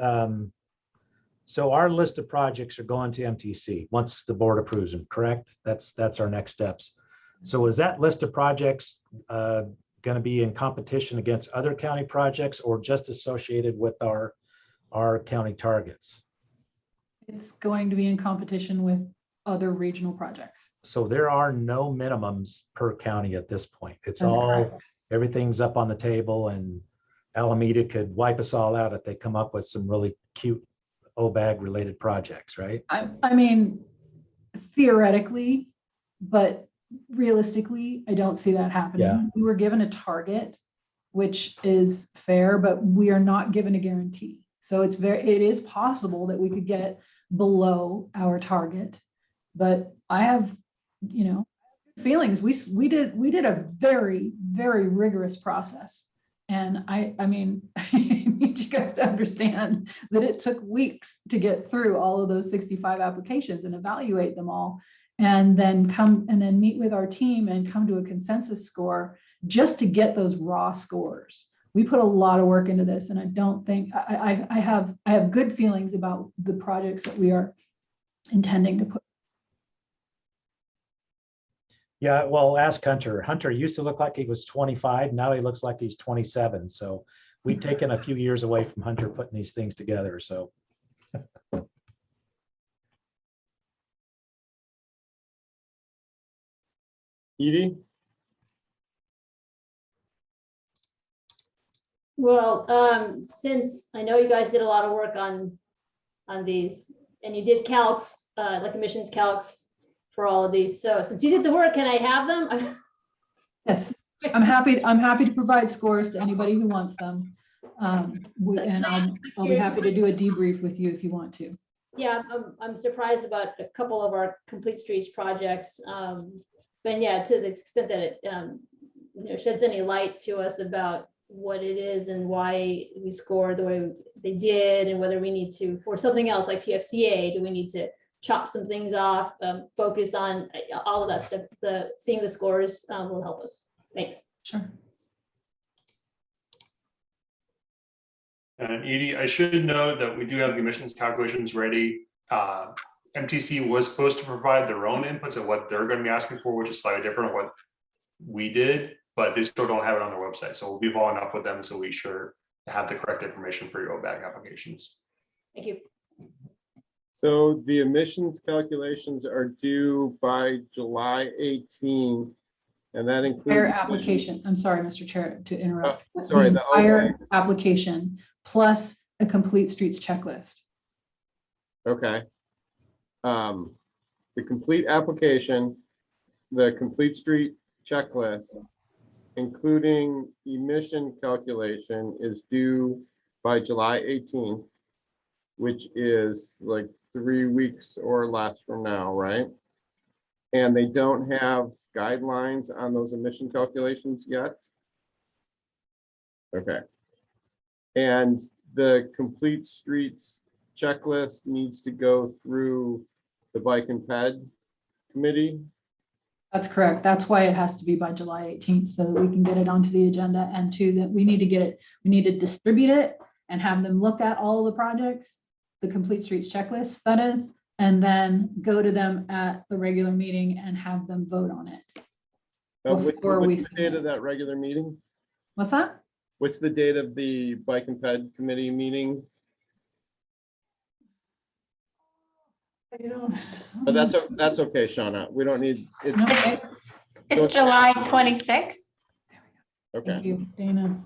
so our list of projects are going to MTC once the board approves them, correct? That's our next steps. So is that list of projects going to be in competition against other county projects, or just associated with our county targets? It's going to be in competition with other regional projects. So there are no minimums per county at this point. It's That's all, correct. everything's up on the table, and Alameda could wipe us all out if they come up with some really cute OBAG related projects, right? I mean, theoretically, but realistically, I don't see that happening. Yeah. We were given a target, which is fair, but we are not given a guarantee. So it is possible that we could get below our target, but I have, feelings. We did a very, very rigorous process. And I mean, I need you guys to understand that it took weeks to get through all of those 65 applications and evaluate them all, and then meet with our team and come to a consensus score just to get those raw scores. We put a lot of work into this, and I don't think I have good feelings about the projects that we are intending to put. Yeah, well, ask Hunter. Hunter used to look like he was 25. Now he looks like he's 27. So we've taken a few years away from Hunter putting these things together. So. Edie? Well, since I know you guys did a lot of work on these, and you did calcs, like emissions calcs for all of these. So since you did the work, can I have them? Yes, I'm happy to provide scores to anybody who wants them. And I'll be happy to do a debrief with you if you want to. Yeah, I'm surprised about a couple of our complete streets projects. But yeah, to the extent that it sheds any light to us about what it is and why we scored the way they did, and whether we need to, for something else like TFCA, do we need to chop some things off, focus on all of that stuff. Seeing the scores will help us. Thanks. Sure. And Edie, I should note that we do have the emissions calculations ready. MTC was supposed to provide their own inputs of what they're going to be asking for, which is slightly different from what we did, but they still don't have it on their website. So we'll be following up with them so we sure to have the correct information for your OBAG applications. Thank you. So the emissions calculations are due by July 18th, and that includes Entire application. I'm sorry, Mr. Chair, to interrupt. sorry, the entire application plus a complete streets checklist. Okay. The complete application, the complete street checklist, including emission calculation, is due by July 18th, which is like 3 weeks or less from now, right? And they don't have guidelines on those emission calculations yet. Okay. And the complete streets checklist needs to go through the Bike and Ped committee. That's correct. That's why it has to be by July 18th, so that we can get it onto the agenda, and that we need to get it, we need to distribute it and have them look at all the projects, the complete streets checklist, that is, and then go to them at the regular meeting and have them vote on it. What's Before we the date of that regular meeting? What's that? What's the date of the Bike and Ped committee meeting? But that's okay, Shauna. We don't need it. It's So July 26th. Okay. Thank you, Dana.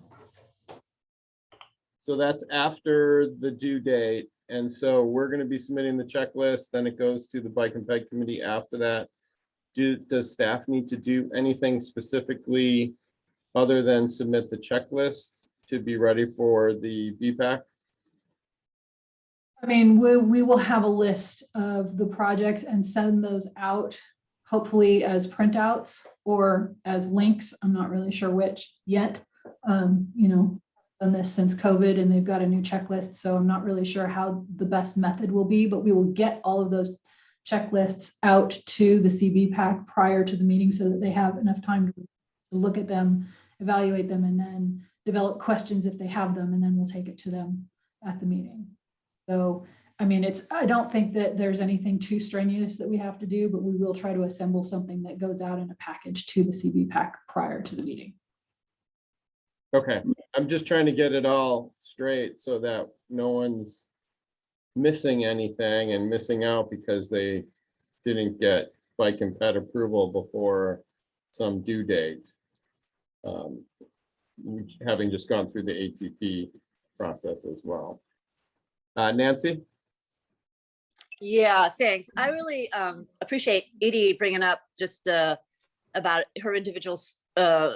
So that's after the due date. And so we're going to be submitting the checklist, then it goes to the Bike and Ped committee after that. Does staff need to do anything specifically other than submit the checklist to be ready for the BPAC? I mean, we will have a list of the projects and send those out, hopefully as printouts or as links. I'm not really sure which yet. Done this since COVID, and they've got a new checklist, so I'm not really sure how the best method will be, but we will get all of those checklists out to the CBPAC prior to the meeting so that they have enough time to look at them, evaluate them, and then develop questions if they have them, and then we'll take it to them at the meeting. So, I mean, I don't think that there's anything too strenuous that we have to do, but we will try to assemble something that goes out in a package to the CBPAC prior to the meeting. Okay, I'm just trying to get it all straight so that no one's missing anything and missing out because they didn't get Bike and Ped approval before some due date. Having just gone through the ATP process as well. Nancy? Yeah, thanks. I really appreciate Edie bringing up just about her individual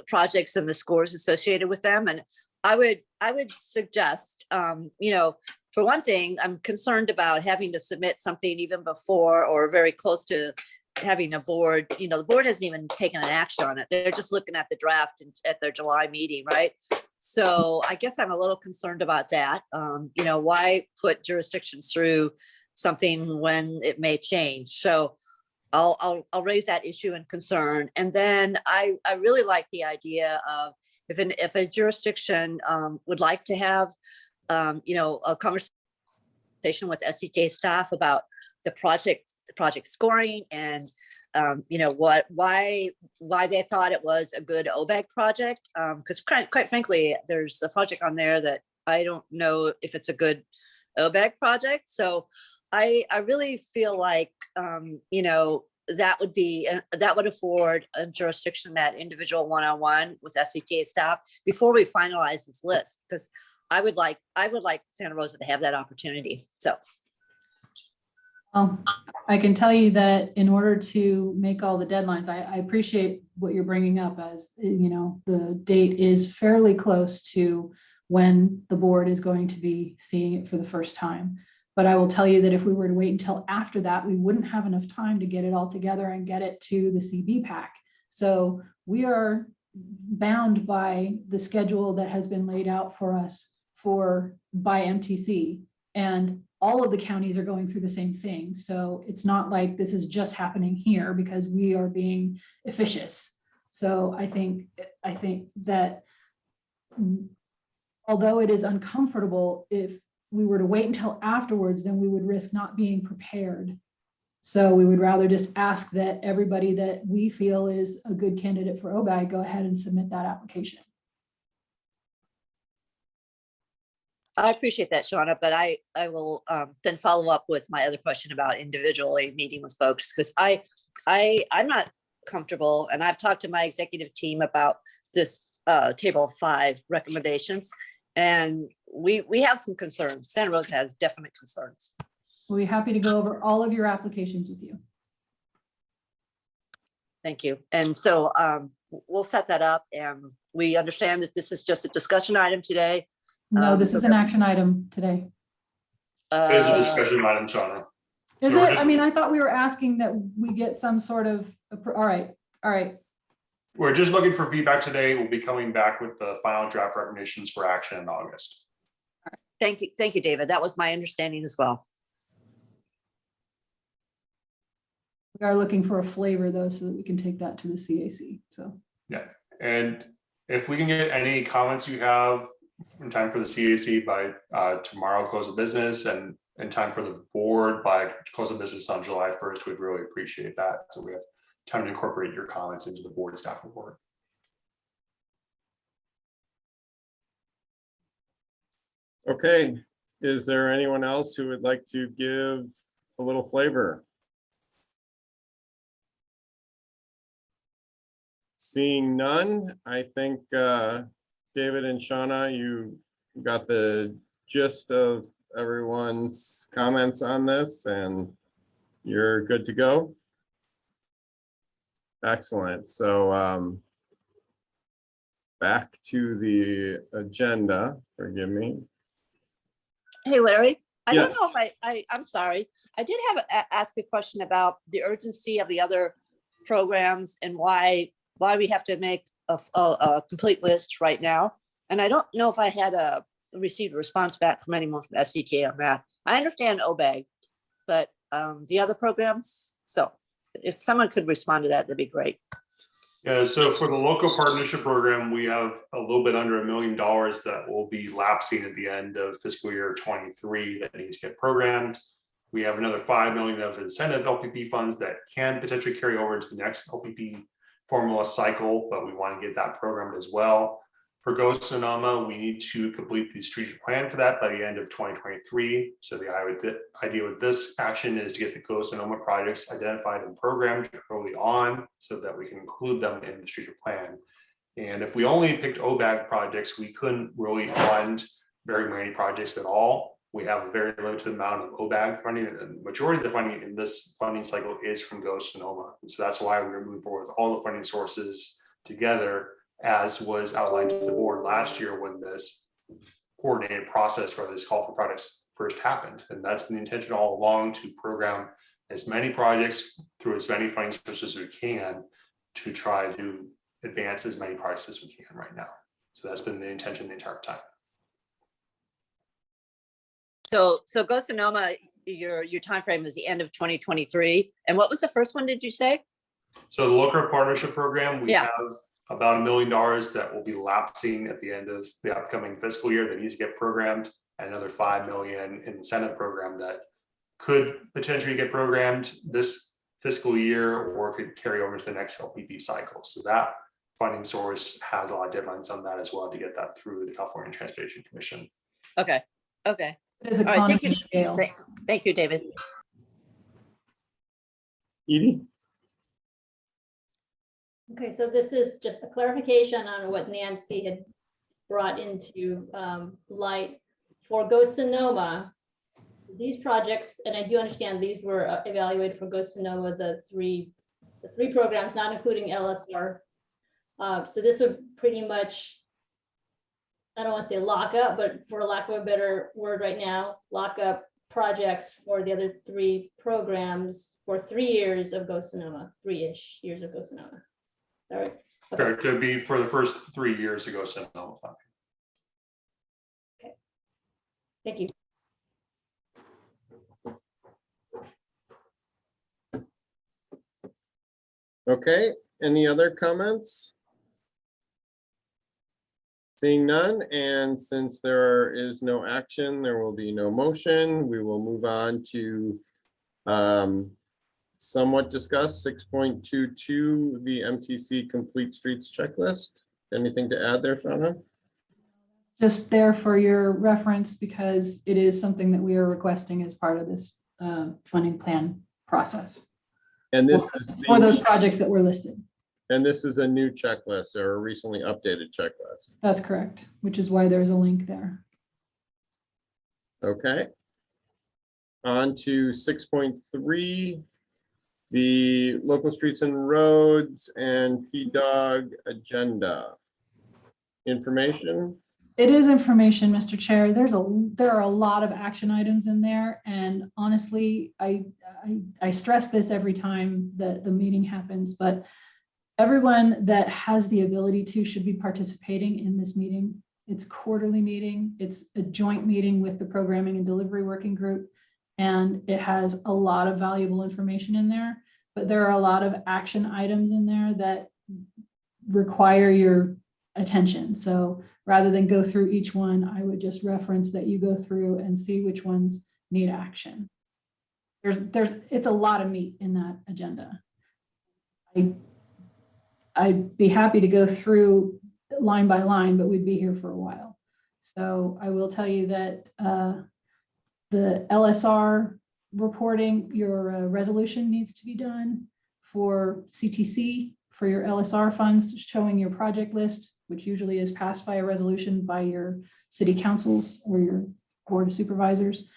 projects and the scores associated with them. And I would suggest, for for one thing, I'm concerned about having to submit something even before or very close to having a board, the board hasn't even taken an action on it. They're just looking at the draft at their July meeting, right? So I guess I'm a little concerned about that. Why put jurisdictions through something when it may change? So I'll raise that issue and concern. And then I really like the idea of if a jurisdiction would like to have a conversation with SCTA staff about the project scoring and why they thought it was a good OBAG project. Because quite frankly, there's a project on there that I don't know if it's a good OBAG project. So I really feel like that would afford a jurisdiction that individual one-on-one with SCTA staff before we finalize this list, because I would like Santa Rosa to have that opportunity. So I can tell you that in order to make all the deadlines, I appreciate what you're bringing up, as the date is fairly close to when the board is going to be seeing it for the first time. But I will tell you that if we were to wait until after that, we wouldn't have enough time to get it all together and get it to the CB pack. So we are bound by the schedule that has been laid out for us by MTC, and all of the counties are going through the same thing. So it's not like this is just happening here because we are being officious. So I think that although it is uncomfortable, if we were to wait until afterwards, then we would risk not being prepared. So we would rather just ask that everybody that we feel is a good candidate for OBAG go ahead and submit that application. I appreciate that, Shauna, but I will then follow up with my other question about individually meeting with folks, because I'm not comfortable, and I've talked to my executive team about this table 5 recommendations, and we have some concerns. Santa Rosa has definite concerns. We'll be happy to go over all of your applications with you. Thank you. And so we'll set that up, and we understand that this is just a discussion item today. No, this is an action item today. It is a discussion item, Shauna. Is So it? I mean, I thought we were asking that we get some sort of, all right. We're just looking for feedback today. We'll be coming back with the final draft recommendations for action in August. Thank you, David. That was my understanding as well. We are looking for a flavor though, so that we can take that to the CAC. So yeah, and if we can get any comments you have in time for the CAC by tomorrow close of business, and in time for the board by close of business on July 1st, we'd really appreciate that. So we have time to incorporate your comments into the board staff report. Okay, is there anyone else who would like to give a little flavor? Seeing none, I think David and Shauna, you got the gist of everyone's comments on this and you're good to go. Excellent. So back to the agenda, forgive me. Hey, Larry, I Yes. don't know if I'm sorry. I did have ask a question about the urgency of the other programs and why we have to make a complete list right now. And I don't know if I had received a response back from anyone from SCTA on that. I understand OBAG, but the other programs. So if someone could respond to that, that'd be great. Yeah, so for the local partnership program, we have a little bit under $1 million that will be lapsing at the end of fiscal year 23 that needs to get programmed. We have another $5 million of incentive LPP funds that can potentially carry over into the next LPP formula cycle, but we want to get that programmed as well. For Ghost Sonoma, we need to complete the strategic plan for that by the end of 2023. So the idea with this action is to get the Ghost Sonoma projects identified and programmed early on so that we can include them in the strategic plan. And if we only picked OBAG projects, we couldn't really fund very many projects at all. We have a very limited amount of OBAG funding, and the majority of the funding in this funding cycle is from Ghost Sonoma. And so that's why we're moving forward with all the funding sources together, as was outlined to the board last year when this coordinated process for this call for projects first happened. And that's been the intention all along, to program as many projects through as many funding sources as we can to try to advance as many projects as we can right now. So that's been the intention the entire time. So Go Sonoma, your timeframe is the end of 2023. And what was the first one, did you say? So the local partnership program, we Yeah. have about $1 million that will be lapsing at the end of the upcoming fiscal year that needs to get programmed, and another $5 million in incentive program that could potentially get programmed this fiscal year or could carry over to the next LPP cycle. So that funding source has a lot of deadlines on that as well to get that through the California Transportation Commission. Okay. Okay. It is All right, thank you. economy scale. Thank you, David. Edie? Okay, so this is just a clarification on what Nancy had brought into light for Go Sonoma. These projects, and I do understand these were evaluated for Go Sonoma, the three programs, not including LSR. So this would pretty much, I don't want to say lock up, but for lack of a better word right now, lock up projects for the other 3 programs for 3 years of Go Sonoma, 3-ish years of Go Sonoma. All right. Okay. It could be for the first 3 years to Go Sonoma funding. Okay. Thank you. Okay, any other comments? Seeing none, and since there is no action, there will be no motion. We will move on to somewhat discuss 6.22, the MTC Complete Streets Checklist. Anything to add there, Shauna? Just there for your reference, because it is something that we are requesting as part of this funding plan process. And this is For those projects that were listed. And this is a new checklist or a recently updated checklist. That's correct, which is why there's a link there. Okay. On to 6.3, the local streets and roads and PDOG agenda. Information. It is information, Mr. Chair. There are a lot of action items in there, and honestly, I stress this every time that the meeting happens, but everyone that has the ability to should be participating in this meeting. It's a quarterly meeting. It's a joint meeting with the Programming and Delivery Working Group, and it has a lot of valuable information in there, but there are a lot of action items in there that require your attention. So rather than go through each one, I would just reference that you go through and see which ones need action. It's a lot of meat in that agenda. I'd be happy to go through line by line, but we'd be here for a while. So I will tell you that the LSR reporting, your resolution needs to be done for CTC, for your LSR funds, showing your project list, which usually is passed by a resolution by your city councils or your board of supervisors.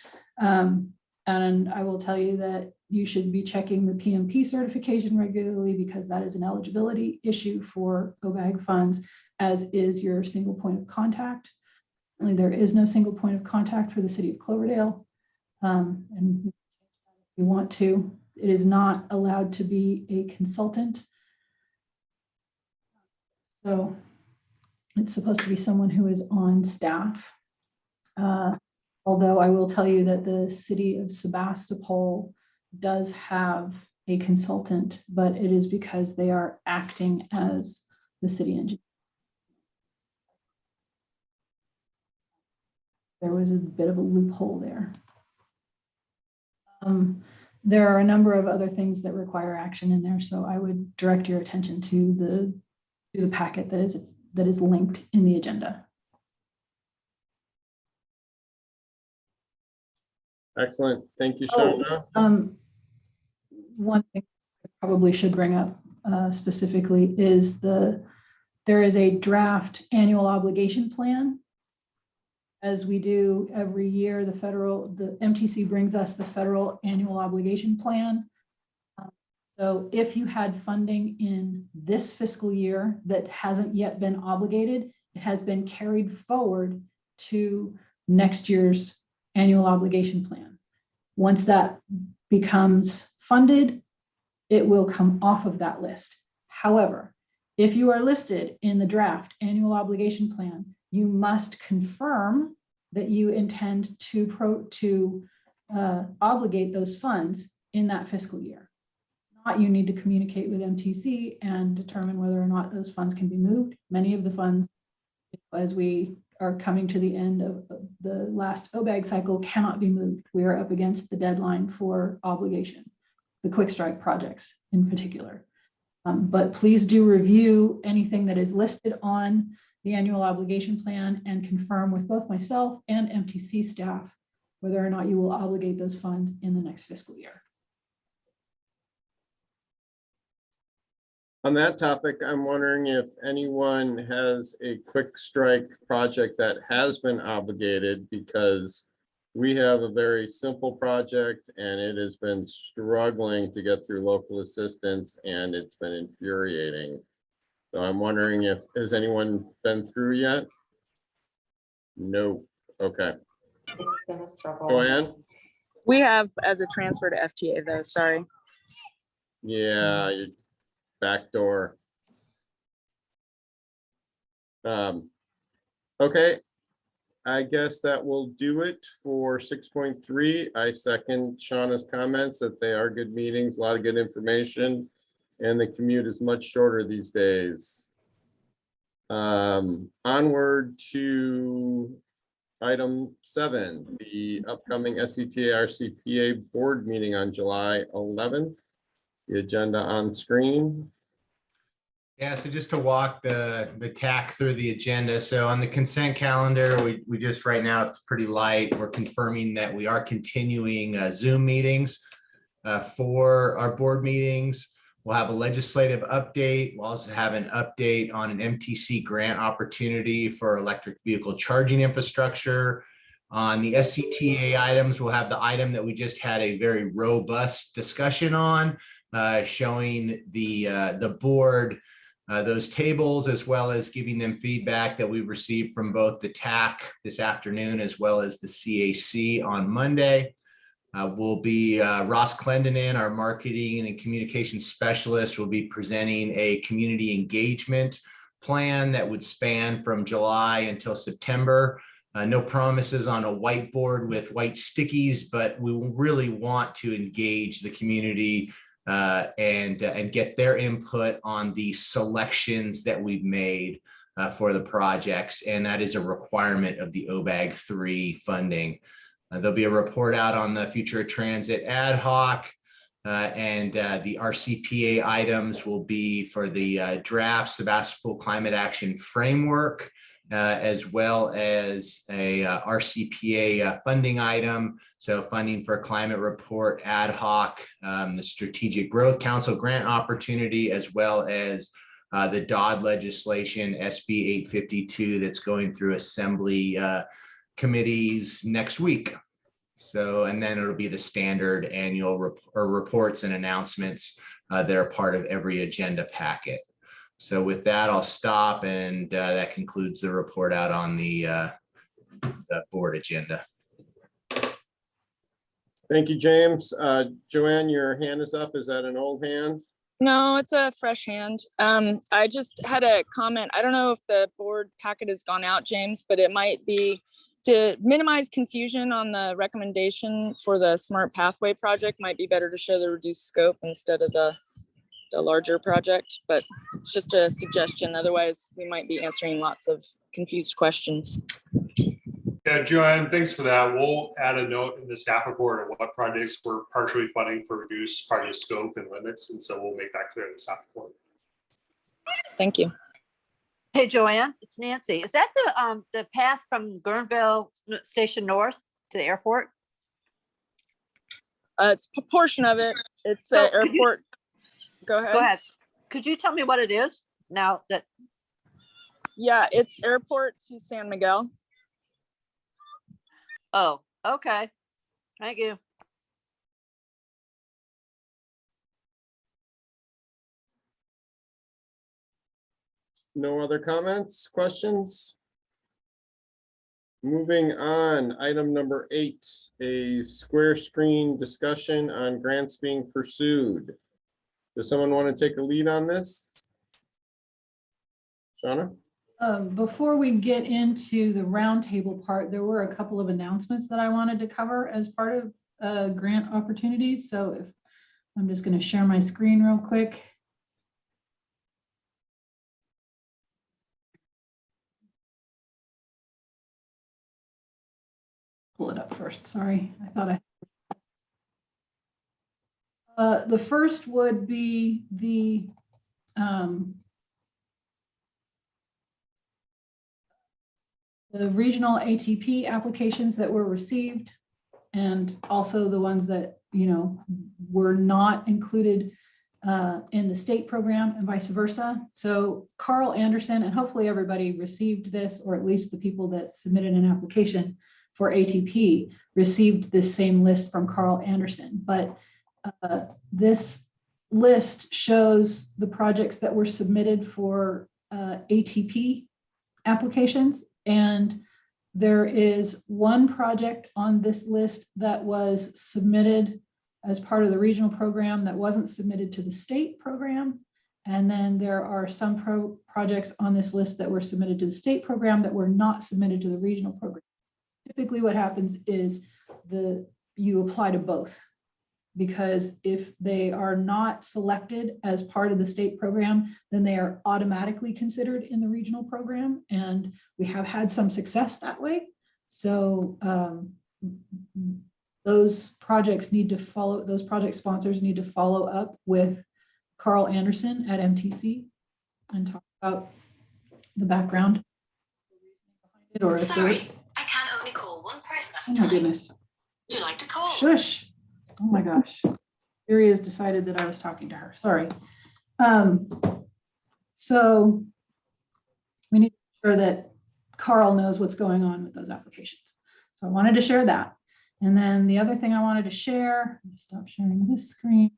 And I will tell you that you should be checking the PMP certification regularly, because that is an eligibility issue for OBAG funds, as is your single point of contact. Only there is no single point of contact for the city of Cloverdale. And if you want to, it is not allowed to be a consultant. So it's supposed to be someone who is on staff. Although I will tell you that the city of Sebastopol does have a consultant, but it is because they are acting as the city engineer. There was a bit of a loophole there. There are a number of other things that require action in there, so I would direct your attention to the packet that is linked in the agenda. Excellent. Thank you, Shauna. One thing I probably should bring up specifically is there is a draft annual obligation plan. As we do every year, the MTC brings us the federal annual obligation plan. So if you had funding in this fiscal year that hasn't yet been obligated, it has been carried forward to next year's annual obligation plan. Once that becomes funded, it will come off of that list. However, if you are listed in the draft annual obligation plan, you must confirm that you intend to obligate those funds in that fiscal year. Not you need to communicate with MTC and determine whether or not those funds can be moved. Many of the funds, as we are coming to the end of the last OBAG cycle, cannot be moved. We are up against the deadline for obligation, the quick strike projects in particular. But please do review anything that is listed on the annual obligation plan and confirm with both myself and MTC staff whether or not you will obligate those funds in the next fiscal year. On that topic, I'm wondering if anyone has a quick strike project that has been obligated, because we have a very simple project and it has been struggling to get through local assistance and it's been infuriating. So I'm wondering if, has anyone been through yet? No. Okay. It's been a struggle. Joanne? We have as a transfer to FTA though, sorry. Yeah, you backdoor. Okay. I guess that will do it for 6.3. I second Shauna's comments that they are good meetings, a lot of good information, and the commute is much shorter these days. Onward to item 7, the upcoming SCTA RCPA board meeting on July 11th. The agenda on screen. Yeah, so just to walk the TAC through the agenda. So on the consent calendar, we just right now, it's pretty light. We're confirming that we are continuing Zoom meetings for our board meetings. We'll have a legislative update. We'll also have an update on an MTC grant opportunity for electric vehicle charging infrastructure. On the SCTA items, we'll have the item that we just had a very robust discussion on, showing the board those tables, as well as giving them feedback that we've received from both the TAC this afternoon, as well as the CAC on Monday. Will be Ross Clendenin, our marketing and communication specialist, will be presenting a community engagement plan that would span from July until September. No promises on a whiteboard with white stickies, but we really want to engage the community and get their input on the selections that we've made for the projects. And that is a requirement of the OBAG 3 funding. There'll be a report out on the future transit ad hoc, and the RCPA items will be for the draft Sebastopol climate action framework, as well as a RCPA funding item. So funding for climate report ad hoc, the Strategic Growth Council grant opportunity, as well as the DOD legislation, SB 852, that's going through assembly committees next week. So, and then it'll be the standard annual reports and announcements that are part of every agenda packet. So with that, I'll stop, and that concludes the report out on the board agenda. Thank you, James. Joanne, your hand is up. Is that an old hand? No, it's a fresh hand. I just had a comment. I don't know if the board packet has gone out, James, but it might be to minimize confusion on the recommendation for the Smart Pathway project. Might be better to show the reduced scope instead of the larger project, but it's just a suggestion. Otherwise, we might be answering lots of confused questions. Yeah, Joanne, thanks for that. We'll add a note in the staff report on what projects we're partially funding for reduced project scope and limits. And so we'll make that clear in the staff report. Thank you. Hey, Joanne, it's Nancy. Is that the path from Guerneville Station North to the airport? It's a portion of it. It's So the airport. Go ahead. Go ahead. Could you tell me what it is now that? Yeah, it's airport to San Miguel. Oh, okay. Thank you. No other comments, questions? Moving on, item number 8, a square screen discussion on grants being pursued. Does someone want to take a lead on this? Shauna? Before we get into the roundtable part, there were a couple of announcements that I wanted to cover as part of grant opportunities. So if I'm just going to share my screen real quick. Pull it up first. Sorry, I thought the first would be the regional ATP applications that were received, and also the ones that, you know, were not included in the state program and vice versa. So Carl Anderson, and hopefully everybody received this, or at least the people that submitted an application for ATP received this same list from Carl Anderson. But this list shows the projects that were submitted for ATP applications. And there is one project on this list that was submitted as part of the regional program that wasn't submitted to the state program. And then there are some projects on this list that were submitted to the state program that were not submitted to the regional program. Typically what happens is you apply to both, because if they are not selected as part of the state program, then they are automatically considered in the regional program. And we have had some success that way. So those projects need to follow, those project sponsors need to follow up with Carl Anderson at MTC and talk about the background. Or if Sorry, I can only call one person at a oh time. my goodness. Would you like to call? Shush. Oh my gosh. Siri has decided that I was talking to her. Sorry. So we need to make sure that Carl knows what's going on with those applications. So I wanted to share that. And then the other thing I wanted to share, let me stop sharing this screen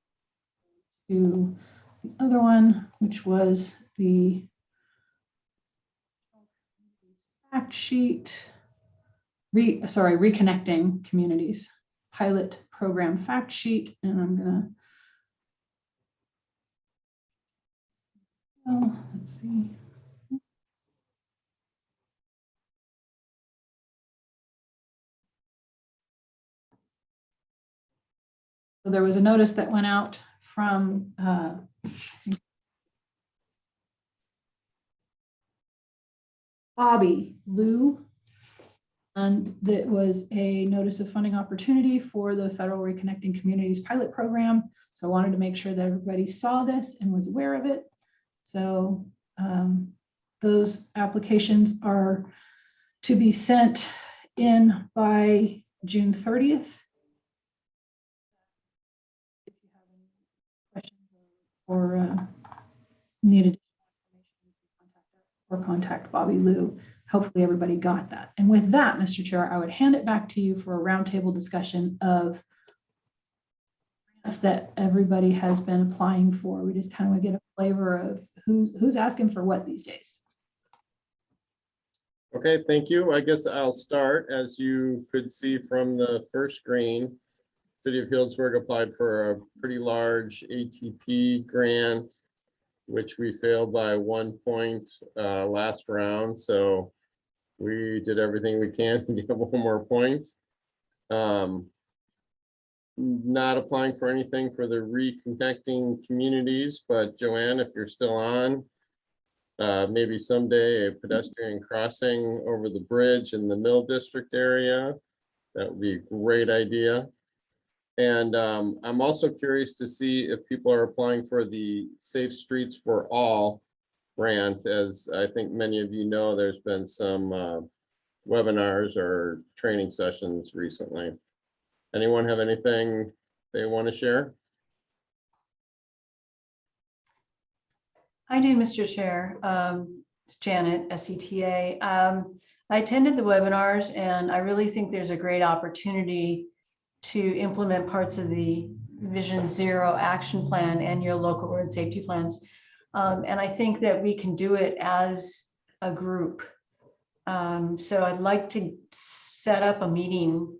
to the other one, which was the fact sheet, reconnecting communities pilot program fact sheet. And I'm gonna, well, let's see. So there was a notice that went out from Bobby Lou, and that was a notice of funding opportunity for the Federal Reconnecting Communities pilot program. So I wanted to make sure that everybody saw this and was aware of it. So those applications are to be sent in by June 30th. If you have any questions or needed or contact Bobby Lou. Hopefully everybody got that. And with that, Mr. Chair, I would hand it back to you for a roundtable discussion of grants that everybody has been applying for. We just kind of want to get a flavor of who's asking for what these days. Okay, thank you. I guess I'll start. As you could see from the first screen, City of Healdsburg applied for a pretty large ATP grant, which we failed by 1 point last round. So we did everything we can to get 1 more point. Not applying for anything for the reconnecting communities, but Joanne, if you're still on, maybe someday a pedestrian crossing over the bridge in the Mill District area, that would be a great idea. And I'm also curious to see if people are applying for the Safe Streets for All grant. As I think many of you know, there's been some webinars or training sessions recently. Anyone have anything they want to share? I do, Mr. Chair. It's Janet, SCTA. I attended the webinars, and I really think there's a great opportunity to implement parts of the Vision Zero action plan and your local road safety plans. And I think that we can do it as a group. So I'd like to set up a meeting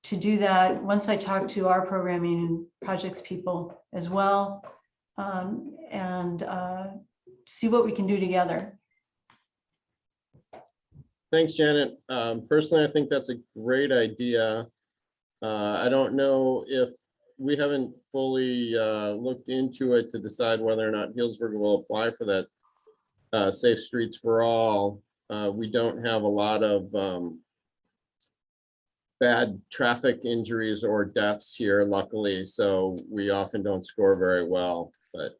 to do that once I talk to our programming and projects people as well, and see what we can do together. Thanks, Janet. Personally, I think that's a great idea. I don't know if we haven't fully looked into it to decide whether or not Healdsburg will apply for that Safe Streets for All. We don't have a lot of bad traffic injuries or deaths here, luckily, so we often don't score very well, but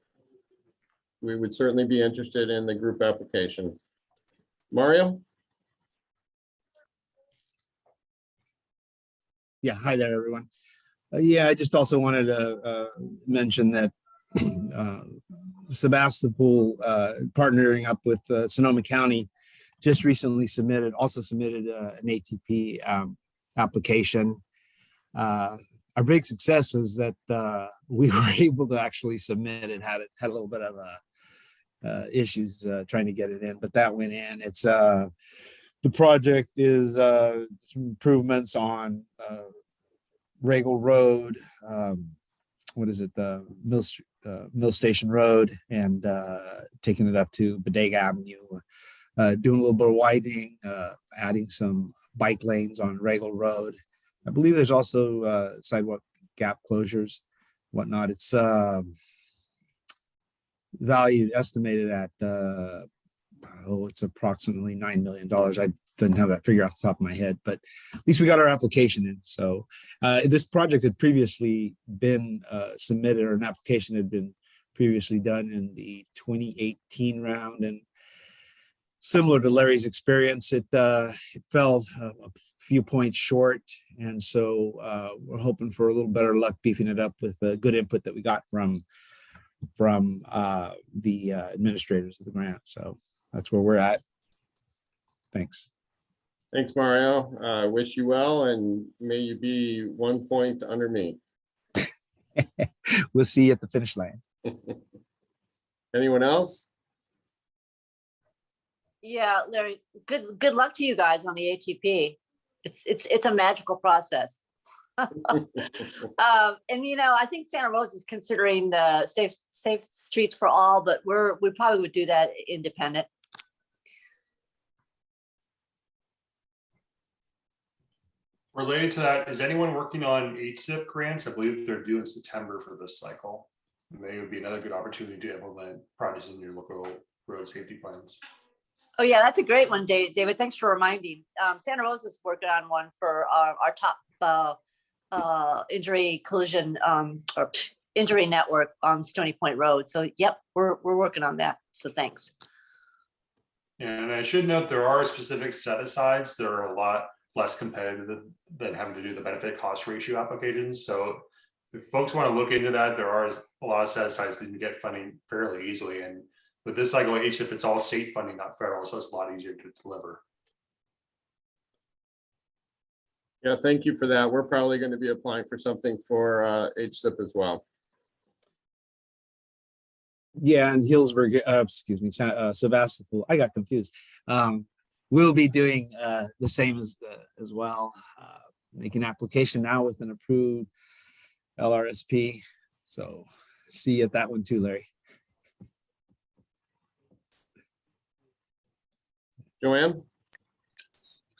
we would certainly be interested in the group application. Mario? Yeah, hi there, everyone. Yeah, I just also wanted to mention that Sebastopol, partnering up with Sonoma County, just recently also submitted an ATP application. Our big success was that we were able to actually submit it. Had a little bit of issues trying to get it in, but that went in. It's the project is some improvements on Regal Road, what is it, the Mill Station Road, and taking it up to Bodega Avenue, doing a little bit of widening, adding some bike lanes on Regal Road. I believe there's also sidewalk gap closures, whatnot. It's estimated at it's approximately $9 million. I didn't have that figure off the top of my head, but at least we got our application in. So this project had previously been submitted, or an application had been previously done in the 2018 round, and similar to Larry's experience, it fell a few points short, and so we're hoping for a little better luck beefing it up with good input that we got from the administrators of the grant. So that's where we're at. Thanks. Thanks, Mario. I wish you well, and may you be 1 point under me. We'll see you at the finish line. Anyone else? Yeah, Larry, good luck to you guys on the ATP. It's a magical process. And I think Santa Rosa is considering the safe streets for all, but we probably would do that independent. Related to that, is anyone working on HZIP grants? I believe they're due in September for this cycle. Maybe it would be another good opportunity to implement projects in your local road safety plans. Oh yeah, that's a great one, David. Thanks for reminding. Santa Rosa's working on one for our top injury collision or injury network on Stony Point Road. So yep, we're working on that. So thanks. And I should note there are specific set-asides that are a lot less competitive than having to do the benefit cost ratio applications. So if folks want to look into that, there are a lot of set-asides that you can get funding fairly easily. And with this cycle of HIP, it's all state funding, not federal, so it's a lot easier to deliver. Yeah, thank you for that. We're probably going to be applying for something for HSIP as well. Yeah, and Healdsburg, excuse me, Sebastopol, I got confused. We'll be doing the same as well, making application now with an approved LRSP. So see you at that one too, Larry. Joanne?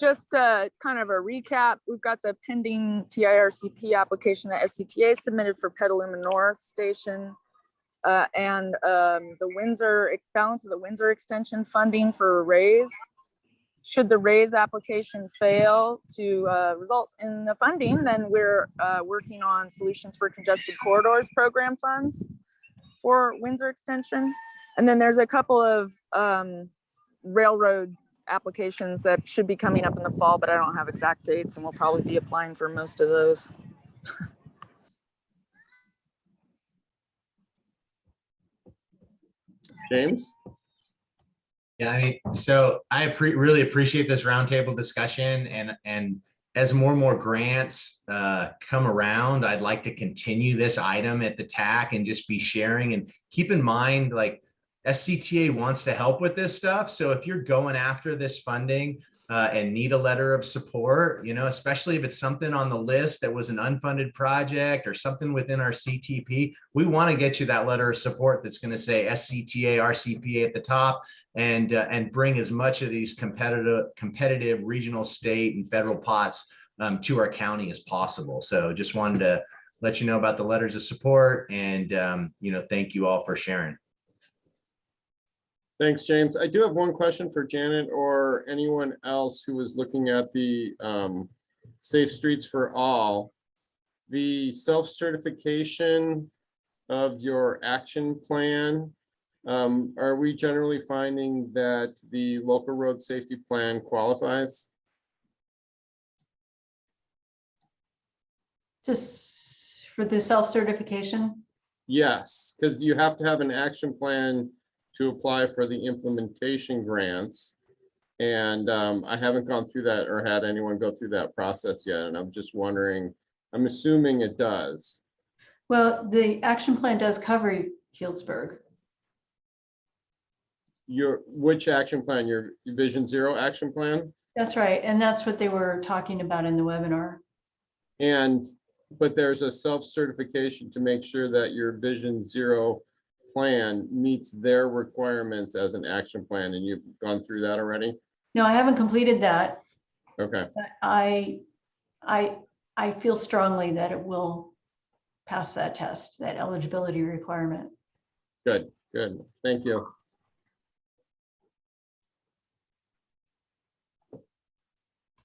Just kind of a recap, we've got the pending TIRCP application that SCTA submitted for Petaluma North Station, and the balance of the Windsor extension funding for RAISE. Should the RAISE application fail to result in the funding, then we're working on Solutions for Congested Corridors program funds for Windsor extension. And then there's a couple of railroad applications that should be coming up in the fall, but I don't have exact dates, and we'll probably be applying for most of those. James? Yeah, I mean, so I really appreciate this roundtable discussion, and as more and more grants come around, I'd like to continue this item at the TAC and just be sharing. And keep in mind, like, SCTA wants to help with this stuff. So if you're going after this funding, and need a letter of support, you know, especially if it's something on the list that was an unfunded project or something within our CTP, we want to get you that letter of support that's going to say SCTA, RCPA at the top, and bring as much of these competitive regional, state, and federal pots to our county as possible. So just wanted to let you know about the letters of support, and you know, thank you all for sharing. Thanks, James. I do have one question for Janet or anyone else who was looking at the Safe Streets for All. The self-certification of your action plan, are we generally finding that the local road safety plan qualifies? Just for the self-certification? Yes, because you have to have an action plan to apply for the implementation grants. And I haven't gone through that or had anyone go through that process yet. And I'm just wondering, I'm assuming it does. Well, the action plan does cover Healdsburg. Which action plan? Your Vision Zero action plan? That's right. And that's what they were talking about in the webinar. But there's a self-certification to make sure that your Vision Zero plan meets their requirements as an action plan, and you've gone through that already? No, I haven't completed that. Okay. But I feel strongly that it will pass that test, that eligibility requirement. Good, good. Thank you.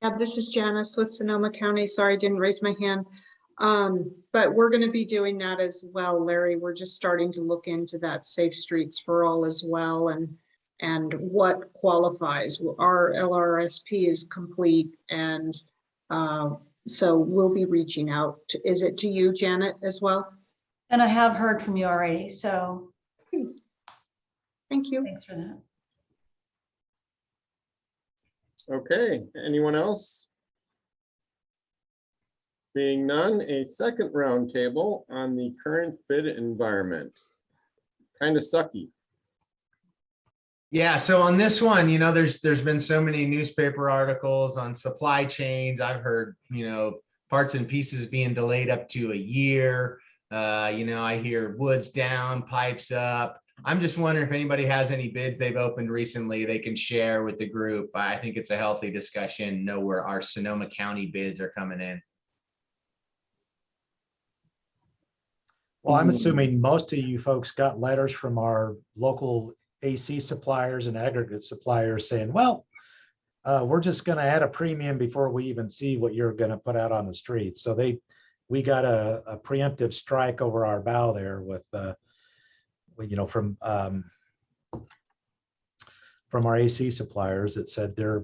Yeah, this is Janice with Sonoma County. Sorry, I didn't raise my hand. But we're going to be doing that as well, Larry. We're just starting to look into that Safe Streets for All as well, and what qualifies. Our LRSP is complete, and so we'll be reaching out. Is it to you, Janet, as well? And I have heard from you already, so. Thank you. Thanks for that. Okay, anyone else? Seeing none, a second roundtable on the current bid environment. Kind of sucky. Yeah, so on this one, you know, there's been so many newspaper articles on supply chains. I've heard, you know, parts and pieces being delayed up to a year. You know, I hear woods down, pipes up. I'm just wondering if anybody has any bids they've opened recently they can share with the group. I think it's a healthy discussion, know where our Sonoma County bids are coming in. Well, I'm assuming most of you folks got letters from our local AC suppliers and aggregate suppliers saying, well, we're just going to add a premium before we even see what you're going to put out on the street. So we got a preemptive strike over our bow there with, you know, from our AC suppliers that said they're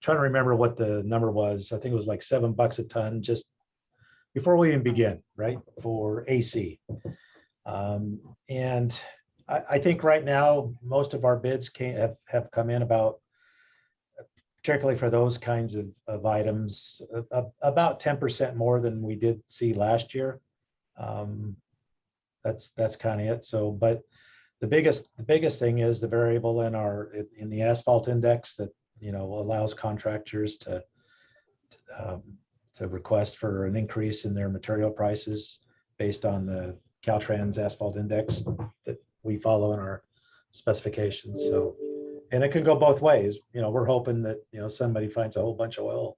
trying to remember what the number was. I think it was like $7 a ton just before we even begin, right, for AC. And I think right now, most of our bids have come in about, particularly for those kinds of items, about 10% more than we did see last year. That's kind of it. So, but the biggest thing is the variable in the asphalt index that, you know, allows contractors to request for an increase in their material prices based on the Caltrans asphalt index that we follow in our specifications. So, and it can go both ways. You know, we're hoping that, you know, somebody finds a whole bunch of oil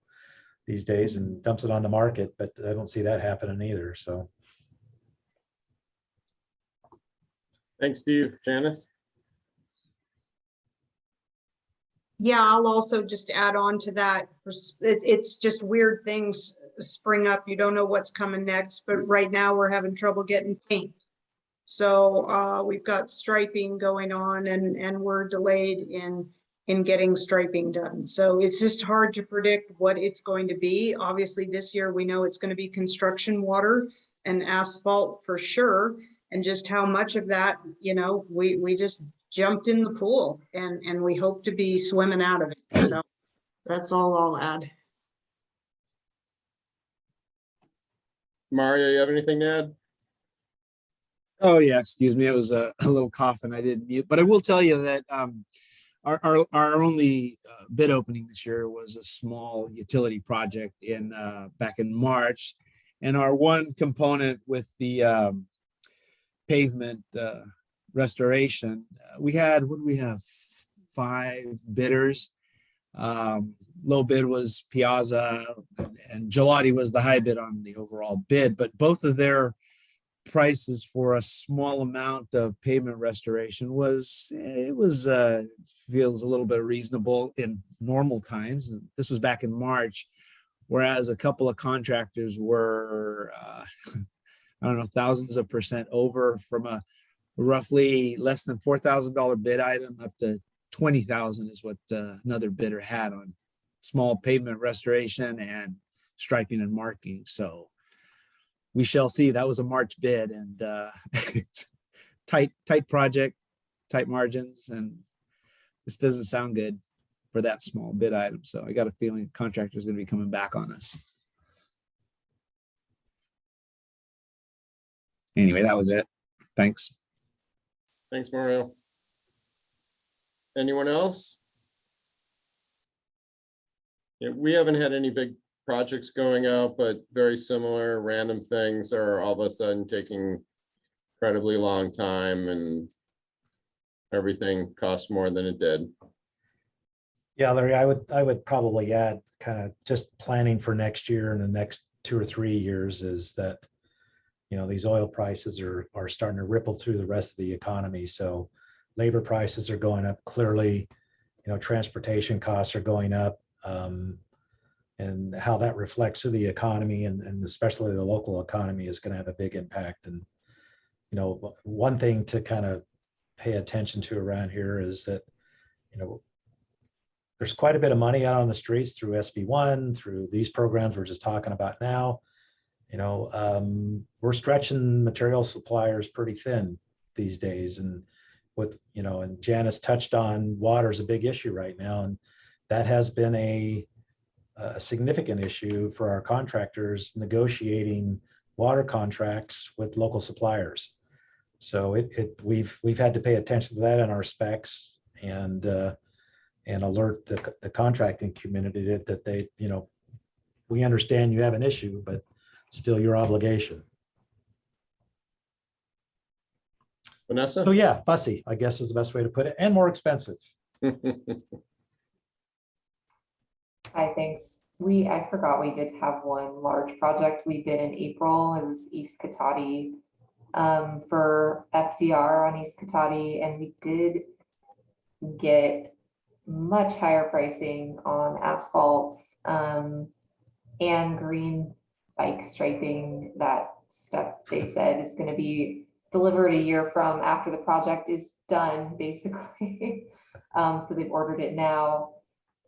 these days and dumps it on the market, but I don't see that happening either. So. Thanks, Steve. Janice? Yeah, I'll also just add on to that. It's just weird things spring up. You don't know what's coming next, but right now we're having trouble getting paint. So we've got striping going on, and we're delayed in getting striping done. So it's just hard to predict what it's going to be. Obviously this year we know it's going to be construction water and asphalt for sure. And just how much of that, you know, we just jumped in the pool and we hope to be swimming out of it. So that's all I'll add. Mario, you have anything to add? Oh yeah, excuse me. It was a little cough and I didn't mute, but I will tell you that our only bid opening this year was a small utility project in back in March. And our one component with the pavement restoration, we had, what do we have? 5 bidders. Low bid was Piazza, and Gelati was the high bid on the overall bid, but both of their prices for a small amount of pavement restoration feels a little bit reasonable in normal times. This was back in March, whereas a couple of contractors were I don't know, thousands of percent over, from a roughly less than $4,000 bid item up to 20,000 is what another bidder had on small pavement restoration and striping and marking. So we shall see. That was a March bid, and it's tight project, tight margins, and this doesn't sound good for that small bid item. So I got a feeling contractors going to be coming back on us. Anyway, that was it. Thanks. Thanks, Mario. Anyone else? Yeah, we haven't had any big projects going out, but very similar random things are all of a sudden taking incredibly long time, and everything costs more than it did. Yeah, Larry, I would probably add, kind of just planning for next year and the next 2 or 3 years, is that, you know, these oil prices are starting to ripple through the rest of the economy. So labor prices are going up clearly, you know, transportation costs are going up, and how that reflects to the economy and especially the local economy is going to have a big impact. And, you know, one thing to kind of pay attention to around here is that, you know, there's quite a bit of money out on the streets through SB1, through these programs we're just talking about now. You know, we're stretching material suppliers pretty thin these days, and with, you know, and Janice touched on water is a big issue right now, and that has been a significant issue for our contractors negotiating water contracts with local suppliers. So we've had to pay attention to that in our specs, and alert the contracting community that they, you know, we understand you have an issue, but still your obligation. Vanessa? So yeah, fussy, I guess is the best way to put it, and more expensive. Hi, thanks. I forgot we did have one large project we did in April. It was East Katati, for FDR on East Katati, and we did get much higher pricing on asphalts, and green bike striping. That stuff they said is going to be delivered a year from after the project is done, basically. So they've ordered it now,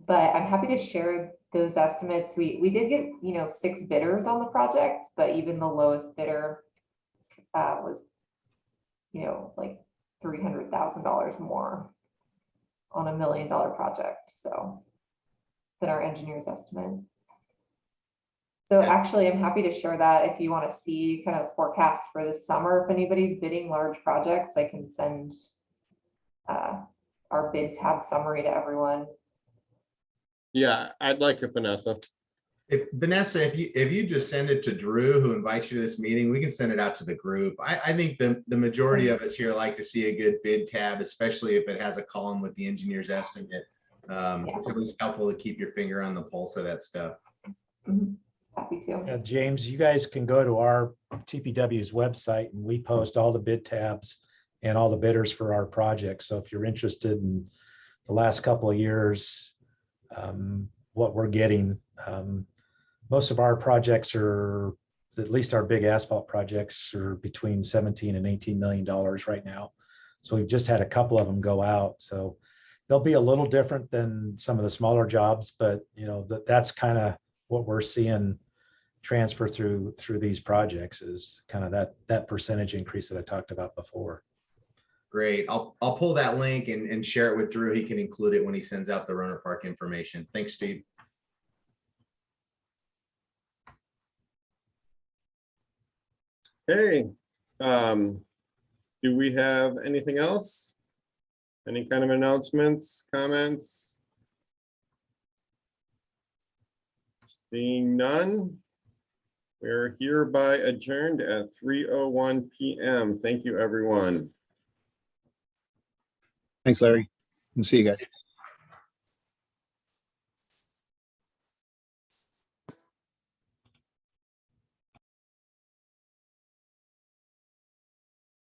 but I'm happy to share those estimates. We did get, you know, 6 bidders on the project, but even the lowest bidder was, you know, like $300,000 more on $1 million project, so than our engineer's estimate. So actually, I'm happy to share that if you want to see kind of forecasts for this summer. If anybody's bidding large projects, I can send our bid tab summary to everyone. Yeah, I'd like it, Vanessa. Vanessa, if you just send it to Drew, who invites you to this meeting, we can send it out to the group. I think the majority of us here like to see a good bid tab, especially if it has a column with the engineer's estimate. It's always helpful to keep your finger on the pulse of that stuff. Happy to. Yeah, James, you guys can go to our TPW's website, and we post all the bid tabs and all the bidders for our projects. So if you're interested in the last couple of years, what we're getting, most of our projects are, at least our big asphalt projects, are between 17 and $18 million right now. So we've just had a couple of them go out. So they'll be a little different than some of the smaller jobs, but you know, that's kind of what we're seeing transfer through these projects, is kind of that percentage increase that I talked about before. Great. I'll pull that link and share it with Drew. He can include it when he sends out the Roner Park information. Thanks, Steve. Hey, do we have anything else? Any kind of announcements, comments? Seeing none, we're hereby adjourned at 3:01 p.m. Thank you, everyone. Thanks, Larry. We'll see you guys.